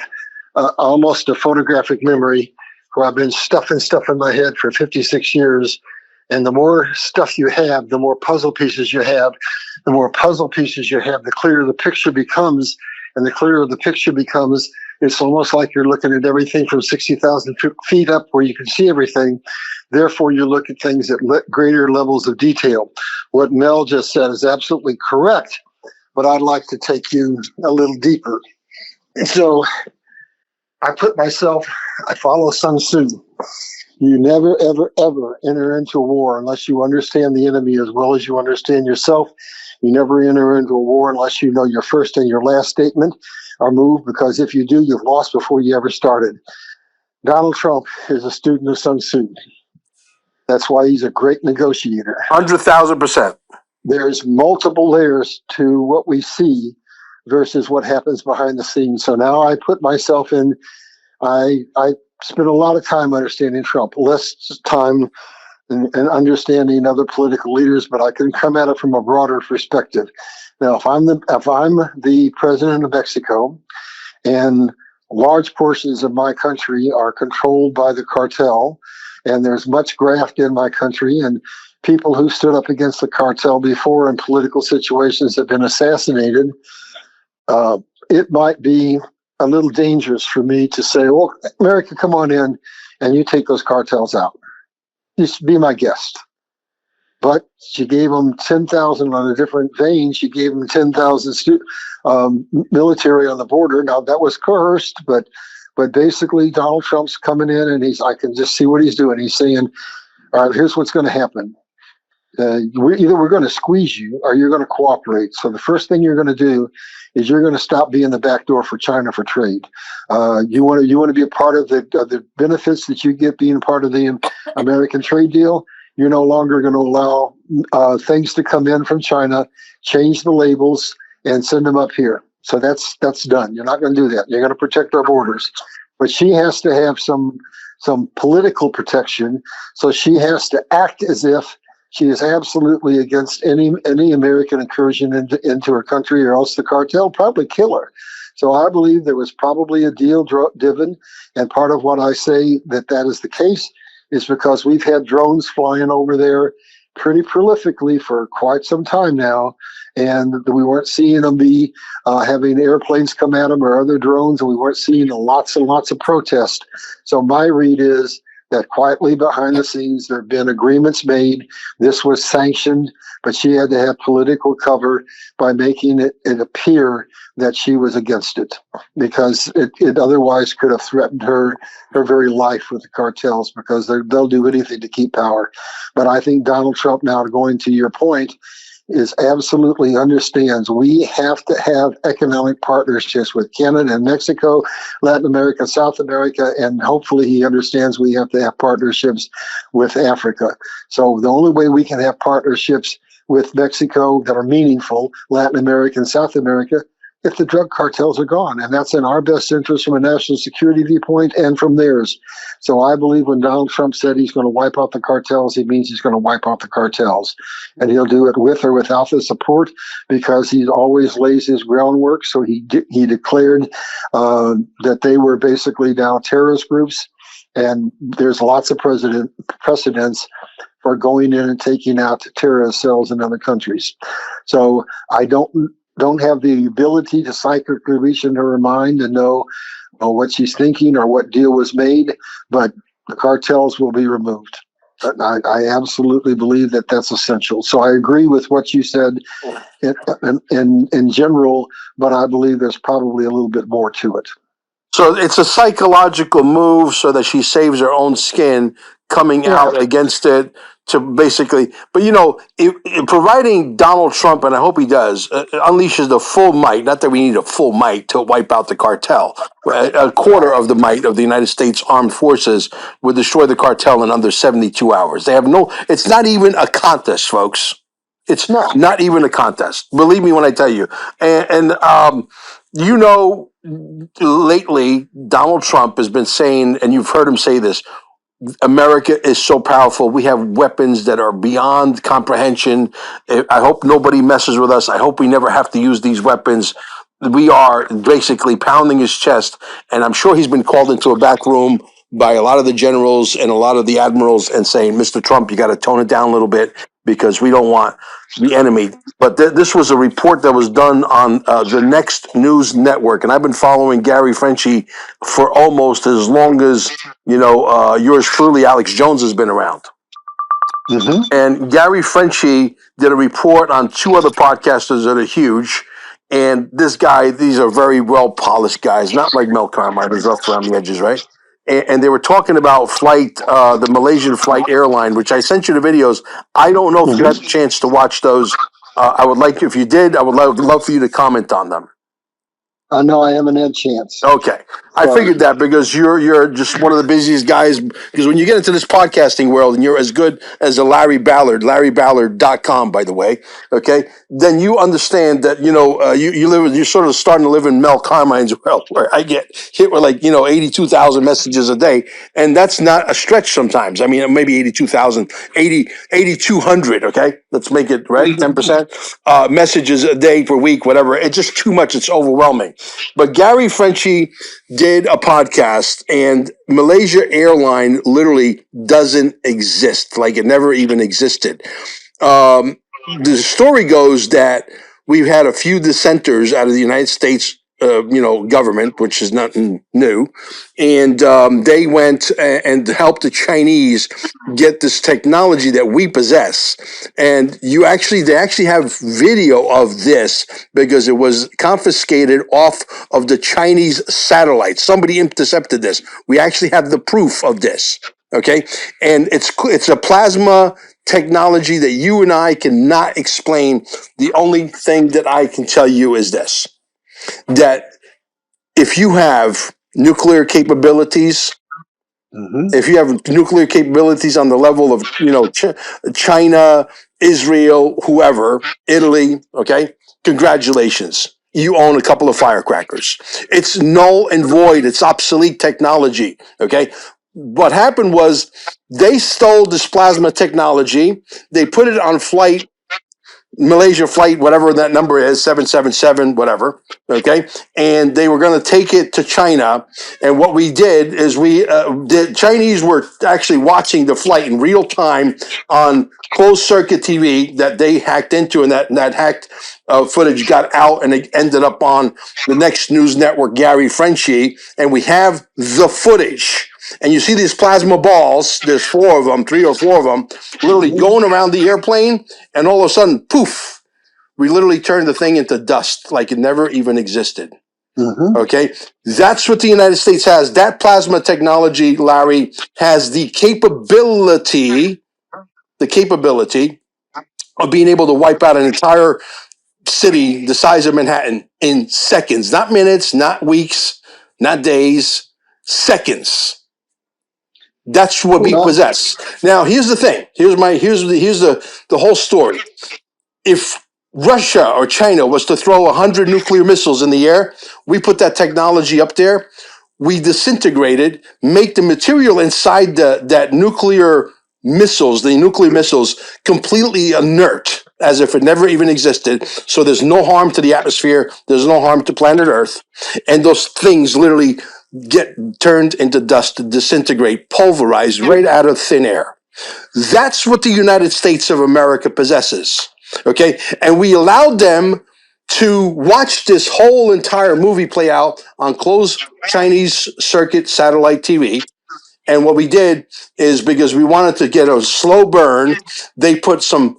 almost a photographic memory, where I've been stuffing stuff in my head for 56 years. And the more stuff you have, the more puzzle pieces you have. The more puzzle pieces you have, the clearer the picture becomes. And the clearer the picture becomes, it's almost like you're looking at everything from 60,000 feet up where you can see everything. Therefore, you look at things at greater levels of detail. What Mel just said is absolutely correct, but I'd like to take you a little deeper. So I follow Sun Tzu. You never, ever, ever enter into a war unless you understand the enemy as well as you understand yourself. You never enter into a war unless you know your first and your last statement or move, because if you do, you've lost before you ever started. Donald Trump is a student of Sun Tzu. That's why he's a great negotiator. 100,000%. There's multiple layers to what we see versus what happens behind the scenes. So now I put myself in, I spent a lot of time understanding Trump, less time and understanding other political leaders, but I can come at it from a broader perspective. Now, if I'm the president of Mexico, and large portions of my country are controlled by the cartel, and there's much graft in my country, and people who stood up against the cartel before in political situations have been assassinated, it might be a little dangerous for me to say, well, America, come on in and you take those cartels out. Just be my guest. But she gave them 10,000 on a different vein. She gave them 10,000 military on the border. Now, that was coerced, but basically Donald Trump's coming in and I can just see what he's doing. He's saying, all right, here's what's going to happen. We're going to squeeze you or you're going to cooperate. So the first thing you're going to do is you're going to stop being the back door for China for trade. You want to be a part of the benefits that you get being part of the American trade deal. You're no longer going to allow things to come in from China, change the labels, and send them up here. So that's done. You're not going to do that. You're going to protect our borders. But she has to have some some political protection. So she has to act as if she is absolutely against any American incursion into her country, or else the cartel probably kill her. So I believe there was probably a deal driven, and part of what I say that is the case is because we've had drones flying over there pretty prolifically for quite some time now, and we weren't seeing them be having airplanes come at them or other drones, and we weren't seeing lots and lots of protest. So my read is that quietly behind the scenes there have been agreements made. This was sanctioned, but she had to have political cover by making it appear that she was against it, because it otherwise could have threatened her very life with the cartels, because they'll do anything to keep power. But I think Donald Trump, now going to your point, is absolutely understands we have to have economic partnerships with Canada and Mexico, Latin America, South America, and hopefully he understands we have to have partnerships with Africa. So the only way we can have partnerships with Mexico that are meaningful, Latin America and South America, if the drug cartels are gone. And that's in our best interest from a national security viewpoint and from theirs. So I believe when Donald Trump said he's going to wipe out the cartels, he means he's going to wipe out the cartels. And he'll do it with or without the support, because he always lays his groundwork. So he declared that they were basically now terrorist groups. And there's lots of precedents for going in and taking out terrorist cells in other countries. So I don't have the ability to psychically reach into her mind and know what she's thinking or what deal was made, but the cartels will be removed. I absolutely believe that that's essential. So I agree with what you said in general, but I believe there's probably a little bit more to it. So it's a psychological move so that she saves her own skin coming out against it, to basically, but providing Donald Trump, and I hope he does, unleashes the full might, not that we need a full might to wipe out the cartel. A quarter of the might of the United States Armed Forces would destroy the cartel in under 72 hours. They have it's not even a contest, folks. It's not even a contest. Believe me when I tell you. Lately, Donald Trump has been saying, and you've heard him say this, America is so powerful. We have weapons that are beyond comprehension. I hope nobody messes with us. I hope we never have to use these weapons. We are basically pounding his chest, and I'm sure he's been called into a back room by a lot of the generals and a lot of the admirals and saying, Mr. Trump, you got to tone it down a little bit because we don't want the enemy. But this was a report that was done on the Next News Network, and I've been following Gary Frenchie for almost as long as yours truly, Alex Jones, has been around. Mm-hmm. And Gary Frenchie did a report on two other podcasters that are huge. And this guy, these are very well polished guys, not like Mel Carmine, who's rough around the edges, right? And they were talking about the Malaysian flight airline, which I sent you the videos. I don't know if you had a chance to watch those. I would like, if you did, I would love for you to comment on them. No, I haven't had a chance. Okay. I figured that because you're just one of the busiest guys. Because when you get into this podcasting world and you're as good as a Larry Ballard, LarryBallard.com, by the way, okay, then you understand that, you're sort of starting to live in Mel Carmine's world, where I get hit with 82,000 messages a day. And that's not a stretch sometimes. I mean, maybe 82,000, 8,200, okay? Let's make it, right, 10%? Messages a day per week, whatever. It's just too much. It's overwhelming. But Gary Frenchie did a podcast, and Malaysia Airline literally doesn't exist. Like, it never even existed. The story goes that we've had a few dissenters out of the United States government, which is nothing new. And they went and helped the Chinese get this technology that we possess. And they actually have video of this because it was confiscated off of the Chinese satellite. Somebody intercepted this. We actually have the proof of this. Okay. And it's a plasma technology that you and I cannot explain. The only thing that I can tell you is this: that if you have nuclear capabilities, if you have nuclear capabilities on the level of, China, Israel, whoever, Italy, okay, congratulations. You own a couple of firecrackers. It's null and void. It's obsolete technology, okay? what happened was they stole this plasma technology. They put it on flight, Malaysia flight, whatever that number is, 777, whatever. Okay. And they were going to take it to China. And what we did is the Chinese were actually watching the flight in real time on closed circuit TV that they hacked into, and that hacked footage got out and it ended up on the next news network, Gary Frenchie. And we have the footage. And you see these plasma balls, there's 4 of them, 3 or 4 of them, literally going around the airplane, and all of a sudden, poof, we literally turned the thing into dust like it never even existed. Mm-hmm. Okay? That's what the United States has. That plasma technology, Larry, has the capability of being able to wipe out an entire city the size of Manhattan in seconds, not minutes, not weeks, not days, seconds. That's what we possess. Now, here's the thing. Here's the whole story. If Russia or China was to throw 100 nuclear missiles in the air, we put that technology up there. We disintegrate it, make the material inside the nuclear missiles completely inert, as if it never even existed. So there's no harm to the atmosphere. There's no harm to planet Earth. And those things literally get turned into dust, to disintegrate, pulverized right out of thin air. That's what the United States of America possesses. Okay? And we allowed them to watch this whole entire movie play out on closed Chinese circuit satellite TV. And what we did is, because we wanted to get a slow burn, they put some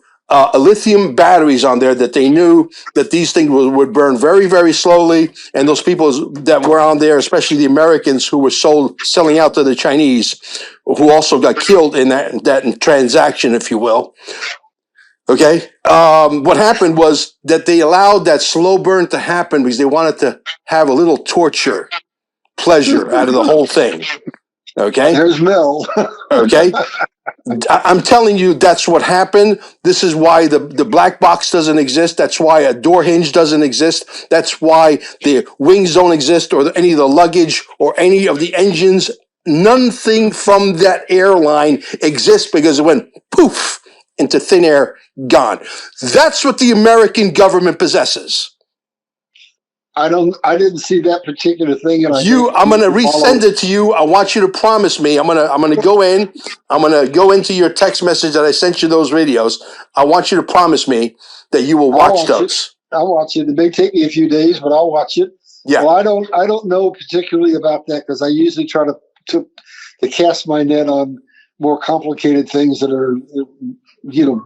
lithium batteries on there that they knew that these things would burn very, very slowly. And those people that were on there, especially the Americans who were selling out to the Chinese, who also got killed in that transaction, if you will. Okay. What happened was that they allowed that slow burn to happen because they wanted to have a little torture pleasure out of the whole thing. Okay. There's Mel. Okay. I'm telling you, that's what happened. This is why the black box doesn't exist. That's why a door hinge doesn't exist. That's why the wings don't exist, or any of the luggage or any of the engines. Nothing from that airline exists because it went poof into thin air, gone. That's what the American government possesses. I didn't see that particular thing. And I'm going to resend it to you. I want you to promise me. I'm going to go in. I'm going to go into your text message that I sent you those videos. I want you to promise me that you will watch those. I'll watch it. It may take me a few days, but I'll watch it. Yeah. Well, I don't know particularly about that, because I usually try to cast my net on more complicated things that are,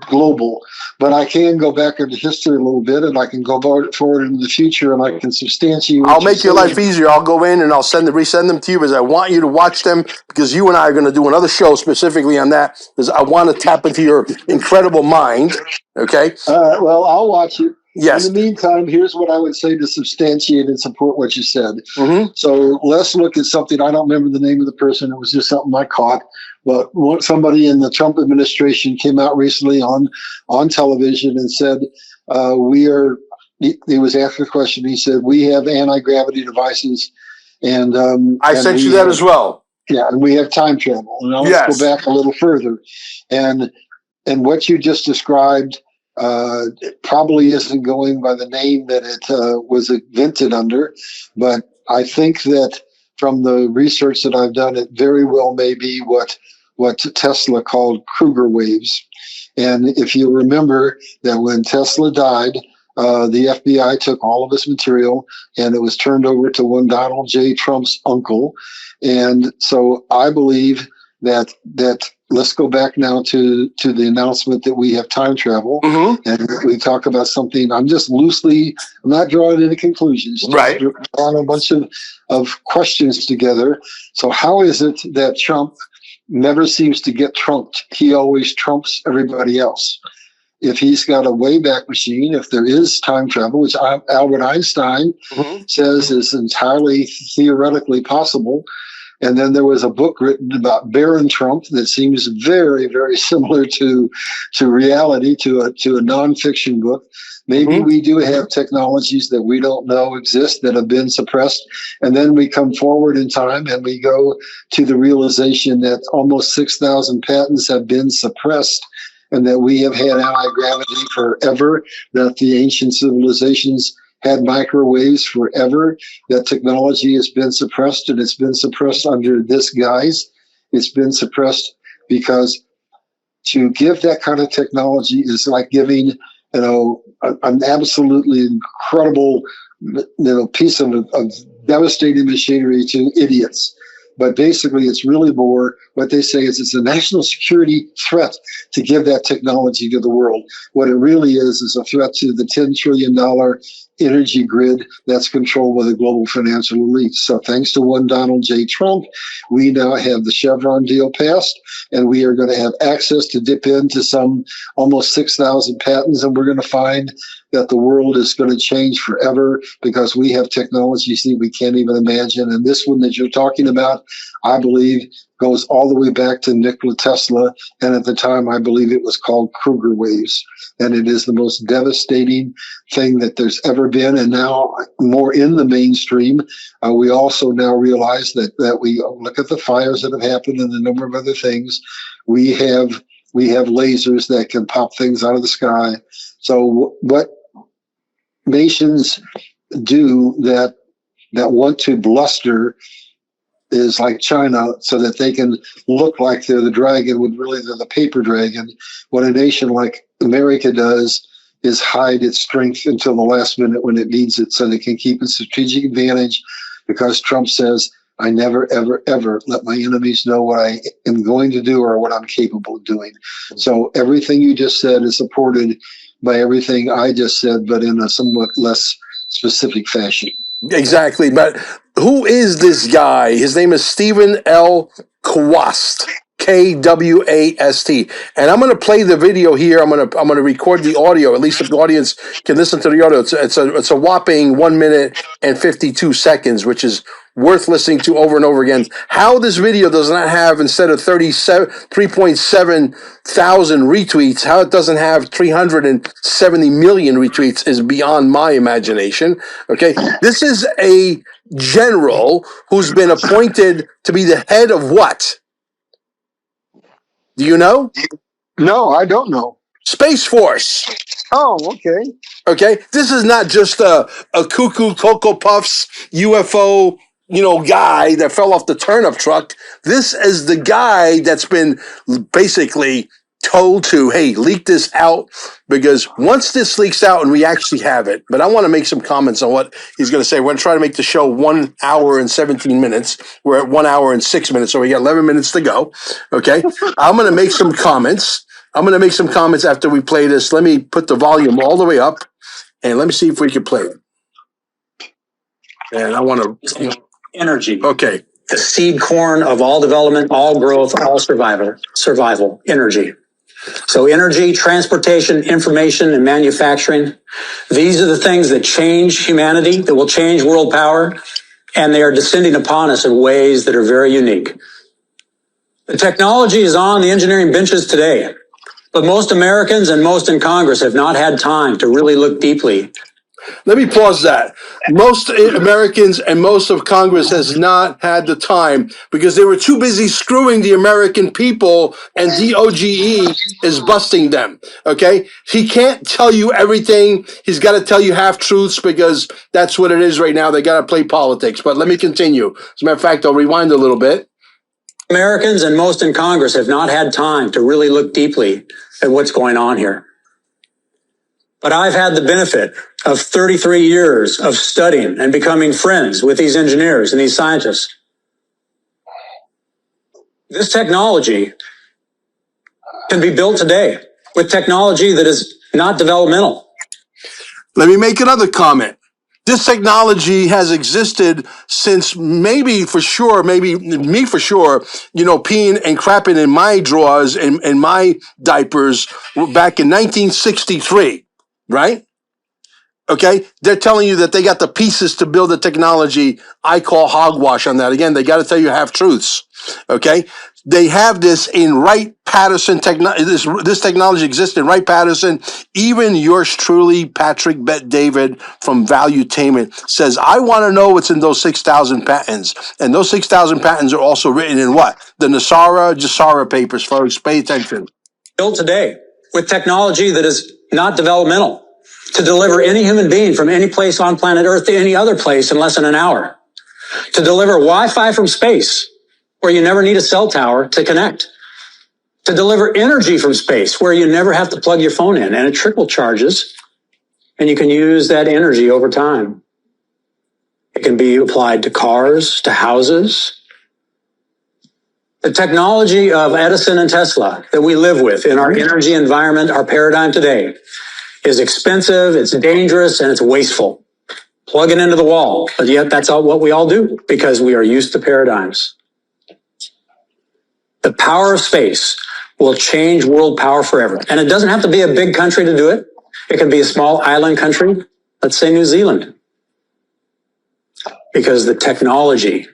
global. But I can go back into history a little bit, and I can go forward into the future, and I can substantiate. I'll make your life easier. I'll go in and I'll resend them to you, because I want you to watch them, because you and I are going to do another show specifically on that, because I want to tap into your incredible mind. Okay. Well, I'll watch it. Yes. In the meantime, here's what I would say to substantiate and support what you said. Mm-hmm. So let's look at something. I don't remember the name of the person. It was just something I caught. But somebody in the Trump administration came out recently on television and said, he was asked a question. He said, we have anti-gravity devices. And I sent you that as well. Yeah, and we have time travel. And now let's go back a little further. And what you just described, it probably isn't going by the name that it was invented under, but I think that from the research that I've done, it very well may be what Tesla called Kruger waves. And if you remember that when Tesla died, the FBI took all of his material and it was turned over to one Donald J. Trump's uncle. And so I believe that let's go back now to the announcement that we have time travel. Mm-hmm. And we talk about something. I'm not drawing any conclusions. Right. Drawing a bunch of questions together. So how is it that Trump never seems to get trumped? He always trumps everybody else. If he's got a Wayback Machine, if there is time travel, which Albert Einstein says is entirely theoretically possible, And then there was a book written about Baron Trump that seems very, very similar to reality, to a nonfiction book. Maybe we do have technologies that we don't know exist that have been suppressed. And then we come forward in time and we go to the realization that almost 6,000 patents have been suppressed, and that we have had anti-gravity forever, that the ancient civilizations had microwaves forever, that technology has been suppressed, and it's been suppressed under this guise. It's been suppressed because to give that kind of technology is like giving, an absolutely incredible, piece of devastating machinery to idiots. But basically, it's really more what they say is it's a national security threat to give that technology to the world. What it really is a threat to the $10 trillion energy grid that's controlled by the global financial elites. So thanks to one Donald J. Trump, we now have the Chevron deal passed, and we are going to have access to dip into some almost 6,000 patents, and we're going to find that the world is going to change forever because we have technologies that we can't even imagine. And this one that you're talking about, I believe, goes all the way back to Nikola Tesla. And at the time, I believe it was called Kruger waves. And it is the most devastating thing that there's ever been. And now more in the mainstream, we also now realize that we look at the fires that have happened and a number of other things. We have lasers that can pop things out of the sky. So what nations do that want to bluster is like China, so that they can look like they're the dragon when really they're the paper dragon. What a nation like America does is hide its strength until the last minute when it needs it, so they can keep its strategic advantage, because Trump says, I never, ever, ever let my enemies know what I am going to do or what I'm capable of doing. So everything you just said is supported by everything I just said, but in a somewhat less specific fashion. Exactly. But who is this guy? His name is Stephen L. Kwast. Kwast. And I'm going to play the video here. I'm going to record the audio, at least if the audience can listen to the audio. It's a whopping 1 minute and 52 seconds, which is worth listening to over and over again. How this video does not have, instead of 3.7 thousand retweets, how it doesn't have 370 million retweets is beyond my imagination. Okay. This is a general who's been appointed to be the head of what? Do you know? No, I don't know. Space Force. Oh, okay. Okay. This is not just a cuckoo Cocoa Puffs UFO, guy that fell off the turnip truck. This is the guy that's been basically told to, hey, leak this out, because once this leaks out and we actually have it, but I want to make some comments on what he's going to say. We're going to try to make the show 1 hour and 17 minutes. We're at 1 hour and 6 minutes, so we got 11 minutes to go. Okay. I'm going to make some comments. After we play this. Let me put the volume all the way up, and let me see if we can play it. And I want to... Energy. Okay. The seed corn of all development, all growth, all survival, energy. So energy, transportation, information, and manufacturing, these are the things that change humanity, that will change world power, and they are descending upon us in ways that are very unique. The technology is on the engineering benches today, but most Americans and most in Congress have not had time to really look deeply. Let me pause that. Most Americans and most of Congress has not had the time because they were too busy screwing the American people, and DOGE is busting them. Okay? He can't tell you everything. He's got to tell you half-truths because that's what it is right now. They got to play politics. But let me continue. As a matter of fact, I'll rewind a little bit. Americans and most in Congress have not had time to really look deeply at what's going on here. But I've had the benefit of 33 years of studying and becoming friends with these engineers and these scientists. This technology can be built today with technology that is not developmental. Let me make another comment. This technology has existed since maybe me for sure, peeing and crapping in my drawers and my diapers back in 1963. Right? Okay, they're telling you that they got the pieces to build the technology. I call hogwash on that. Again, they got to tell you half truths. Okay, they have this in Wright-Patterson technology. This technology exists in Wright-Patterson. Even yours truly, Patrick Bet David from Valuetainment, says, I want to know what's in those 6,000 patents. And those 6,000 patents are also written in what? The Jasara papers, folks. Pay attention. Built today with technology that is not developmental to deliver any human being from any place on planet Earth to any other place in less than an hour. To deliver Wi-Fi from space, where you never need a cell tower to connect. To deliver energy from space, where you never have to plug your phone in and it trickle charges, and you can use that energy over time. It can be applied to cars, to houses. The technology of Edison and Tesla that we live with in our energy environment, our paradigm today, is expensive, it's dangerous, and it's wasteful. Plug it into the wall, but yet that's what we all do because we are used to paradigms. The power of space will change world power forever. And it doesn't have to be a big country to do it. It can be a small island country, let's say New Zealand. Because the technology,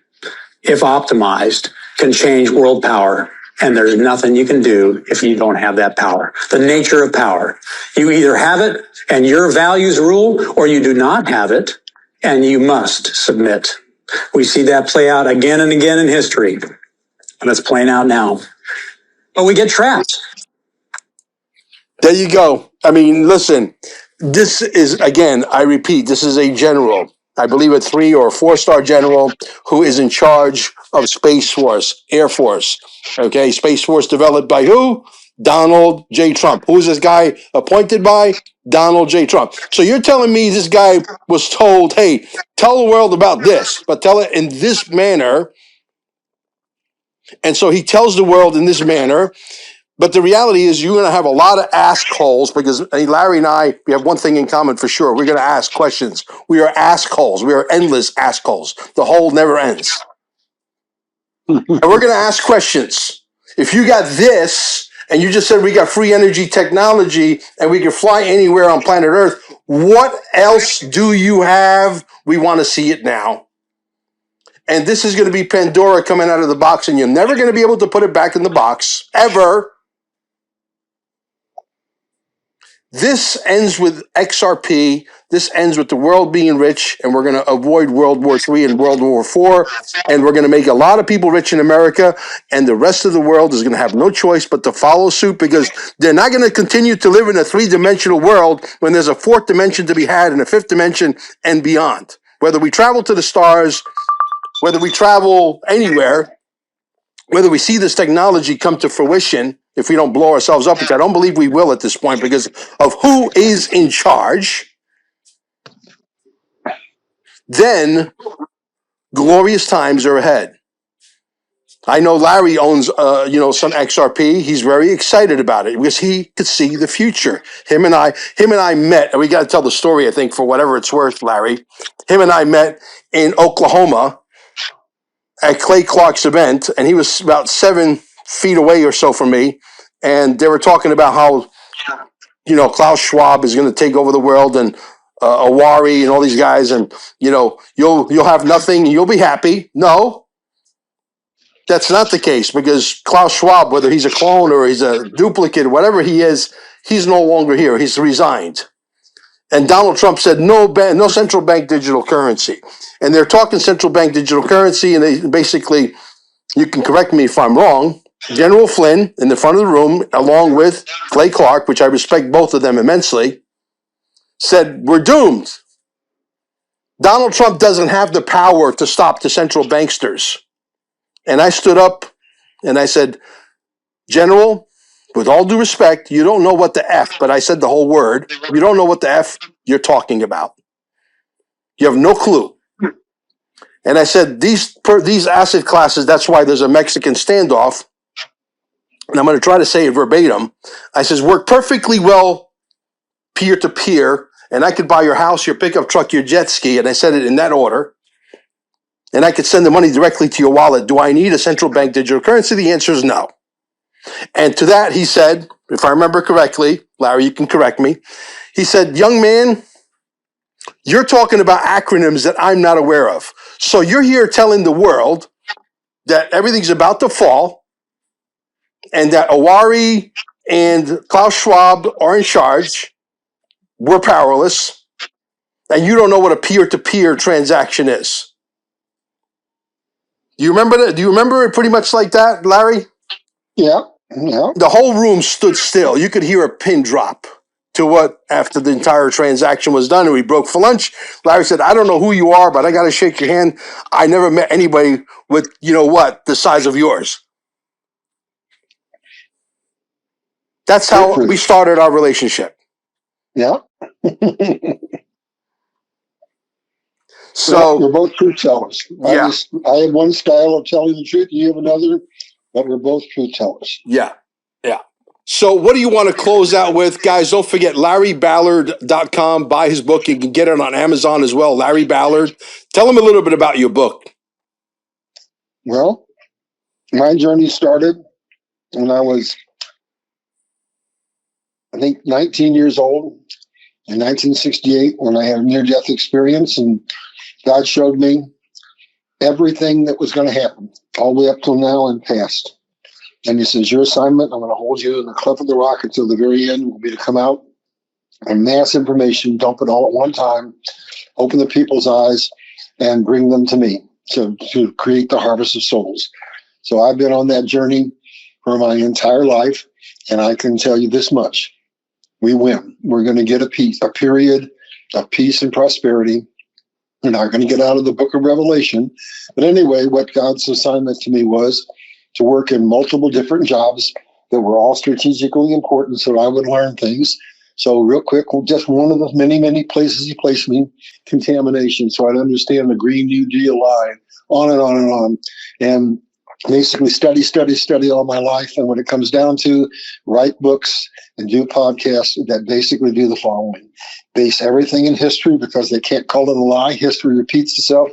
if optimized, can change world power. And there's nothing you can do if you don't have that power. The nature of power. You either have it and your values rule, or you do not have it and you must submit. We see that play out again and again in history. And it's playing out now. But we get trapped. There you go. I mean, listen, this is, again, I repeat, this is a general. I believe a 3 or 4-star general who is in charge of Space Force, Air Force. Okay, Space Force developed by who? Donald J. Trump. Who's this guy appointed by? Donald J. Trump. So you're telling me this guy was told, hey, tell the world about this, but tell it in this manner. And so he tells the world in this manner. But the reality is you're going to have a lot of ask holes because Larry and I, we have one thing in common for sure. We're going to ask questions. We are ask holes. We are endless ask holes. The hole never ends. And we're going to ask questions. If you got this and you just said we got free energy technology and we can fly anywhere on planet Earth, what else do you have? We want to see it now. And this is going to be Pandora coming out of the box and you're never going to be able to put it back in the box ever. This ends with XRP. This ends with the world being rich, and we're going to avoid World War III and World War IV, and we're going to make a lot of people rich in America, and the rest of the world is going to have no choice but to follow suit because they're not going to continue to live in a 3-dimensional world when there's a 4th dimension to be had and a 5th dimension and beyond. Whether we travel to the stars, whether we travel anywhere, whether we see this technology come to fruition, if we don't blow ourselves up, which I don't believe we will at this point because of who is in charge, then glorious times are ahead. I know Larry owns, some XRP. He's very excited about it because he could see the future. Him and I met, and we got to tell the story, I think, for whatever it's worth, Larry. Him and I met in Oklahoma at Clay Clark's event, and he was about 7 feet away or so from me. And they were talking about how, Klaus Schwab is going to take over the world and Awari and all these guys. And, you'll have nothing. You'll be happy. No, that's not the case because Klaus Schwab, whether he's a clone or he's a duplicate, whatever he is, he's no longer here. He's resigned. And Donald Trump said no central bank digital currency. And they're talking central bank digital currency. And they basically, you can correct me if I'm wrong, General Flynn in the front of the room, along with Clay Clark, which I respect both of them immensely, said, we're doomed. Donald Trump doesn't have the power to stop the central banksters. And I stood up and I said, General, with all due respect, you don't know what the F, but I said the whole word. You don't know what the F you're talking about. You have no clue. And I said, these asset classes, that's why there's a Mexican standoff. And I'm going to try to say it verbatim. I says, work perfectly well peer-to-peer, and I could buy your house, your pickup truck, your jet ski, and I said it in that order. And I could send the money directly to your wallet. Do I need a central bank digital currency? The answer is no. And to that, he said, if I remember correctly, Larry, you can correct me. He said, young man, You're talking about acronyms that I'm not aware of. So you're here telling the world that everything's about to fall and that Owari and Klaus Schwab are in charge. We're powerless. And you don't know what a peer-to-peer transaction is. Do you remember that? Do you remember it pretty much like that, Larry? Yeah. Yeah. The whole room stood still. You could hear a pin drop to what after the entire transaction was done and we broke for lunch. Larry said, I don't know who you are, but I got to shake your hand. I never met anybody with, the size of yours. That's how we started our relationship. Yeah. So we're both truth tellers. Yeah. I have one style of telling the truth, you have another, but we're both truth tellers. Yeah. Yeah. So what do you want to close out with? Guys, don't forget LarryBallard.com. Buy his book. You can get it on Amazon as well. Larry Ballard. Tell him a little bit about your book. Well, my journey started when I was, I think, 19 years old in 1968 when I had a near-death experience, and God showed me everything that was going to happen all the way up till now and past. And he says, your assignment, I'm going to hold you in the cleft of the rock until the very end, will be to come out and mass information, dump it all at one time, open the people's eyes, and bring them to me to create the harvest of souls. So I've been on that journey for my entire life, and I can tell you this much. We win. We're going to get a period of peace and prosperity. We're not going to get out of the book of Revelation. But anyway, what God's assignment to me was to work in multiple different jobs that were all strategically important so I would learn things. So real quick, just one of the many, many places he placed me, contamination. So I'd understand the Green New Deal line, on and on and on. And basically study all my life. And when it comes down to write books and do podcasts that basically do the following. Base everything in history because they can't call it a lie. History repeats itself.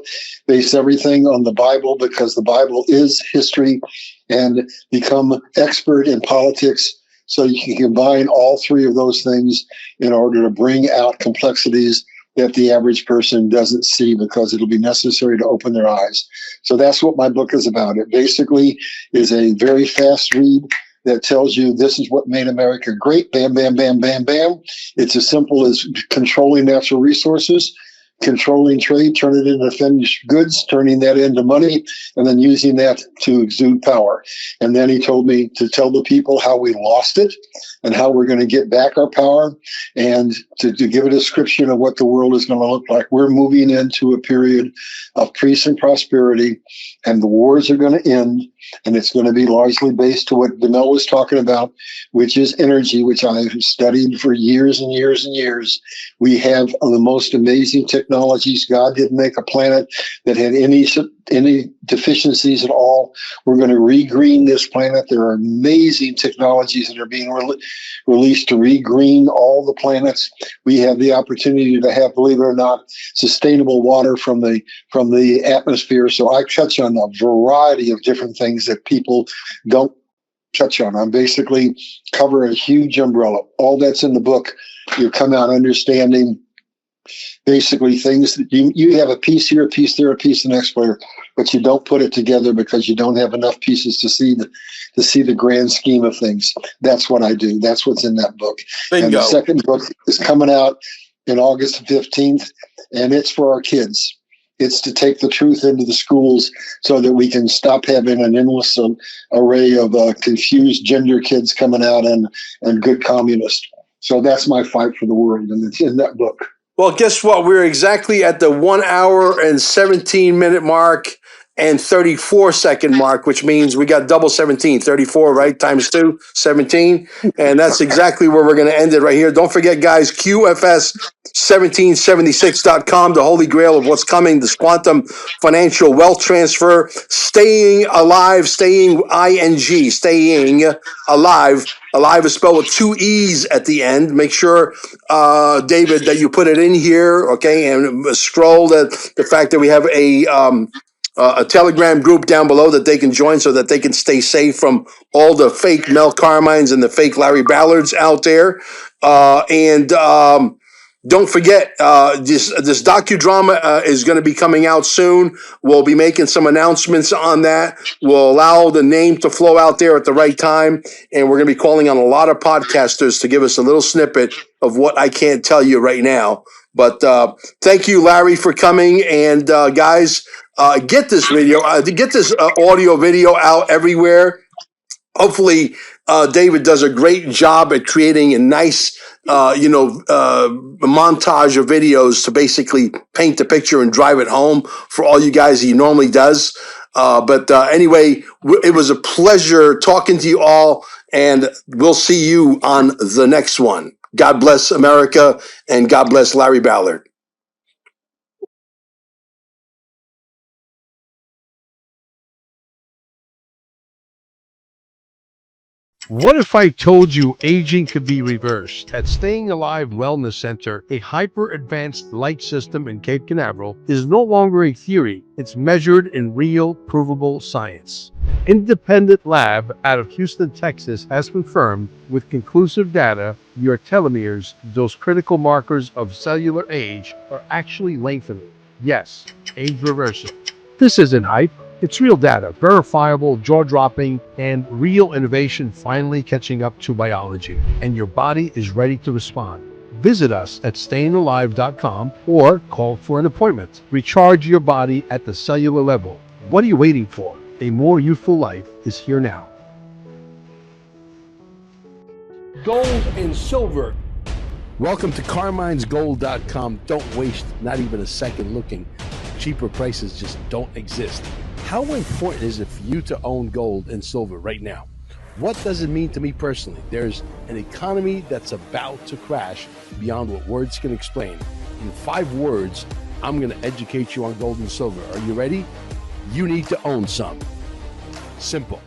Base everything on the Bible because the Bible is history, and become expert in politics so you can combine all three of those things in order to bring out complexities that the average person doesn't see because it'll be necessary to open their eyes. So that's what my book is about. It basically is a very fast read that tells you this is what made America great. Bam, bam, bam, bam, bam. It's as simple as controlling natural resources, controlling trade, turning it into finished goods, turning that into money, and then using that to exude power. And then he told me to tell the people how we lost it and how we're going to get back our power, and to give a description of what the world is going to look like. We're moving into a period of peace and prosperity, and the wars are going to end, and it's going to be largely based to what DeMel was talking about, which is energy, which I've studied for years and years and years. We have the most amazing technologies. God didn't make a planet that had any deficiencies at all. We're going to regreen this planet. There are amazing technologies that are being released to regreen all the planets. We have the opportunity to have, believe it or not, sustainable water from the atmosphere. So I touch on a variety of different things that people don't touch on. I'm basically cover a huge umbrella. All that's in the book. You come out understanding basically things that you have a piece here, a piece there, a piece the next player, but you don't put it together because you don't have enough pieces to see the grand scheme of things. That's what I do. That's what's in that book. Bingo. And the second book is coming out in August 15th, and it's for our kids. It's to take the truth into the schools so that we can stop having an endless array of confused gender kids coming out and good communists. So that's my fight for the world, and it's in that book. Well, guess what? We're exactly at the 1 hour and 17 minute mark and 34 second mark, which means we got double 17, 34, right? Times 2, 17. And that's exactly where we're going to end it right here. Don't forget, guys, QFS1776.com, the holy grail of what's coming, this quantum financial wealth transfer, staying alive, staying ING, staying alive. Alive is spelled with 2 E's at the end. Make sure, David, that you put it in here, okay? And scroll the fact that we have a Telegram group down below that they can join so that they can stay safe from all the fake Mel Carmines and the fake Larry Ballards out there. don't forget, this docudrama is going to be coming out soon. We'll be making some announcements on that. We'll allow the name to flow out there at the right time. And we're going to be calling on a lot of podcasters to give us a little snippet of what I can't tell you right now. But thank you, Larry, for coming. And guys, get this video, get this audio video out everywhere. Hopefully, David does a great job at creating a nice, montage of videos to basically paint the picture and drive it home for all you guys he normally does. But anyway, it was a pleasure talking to you all, and we'll see you on the next one. God bless America, and God bless Larry Ballard. What if I told you aging could be reversed? At Staying Alive Wellness Center, a hyper-advanced light system in Cape Canaveral is no longer a theory. It's measured in real, provable science. Independent lab out of Houston, Texas has confirmed with conclusive data your telomeres, those critical markers of cellular age, are actually lengthening. Yes, age reversal. This isn't hype. It's real data, verifiable, jaw-dropping, and real innovation finally catching up to biology. And your body is ready to respond. Visit us at stayingalive.com or call for an appointment. Recharge your body at the cellular level. What are you waiting for? A more youthful life is here now. Gold and silver. Welcome to CarminesGold.com. Don't waste not even a second looking. Cheaper prices just don't exist. How important is it for you to own gold and silver right now? What does it mean to me personally? There's an economy that's about to crash beyond what words can explain. In 5 words, I'm going to educate you on gold and silver. Are you ready? You need to own some. Simple.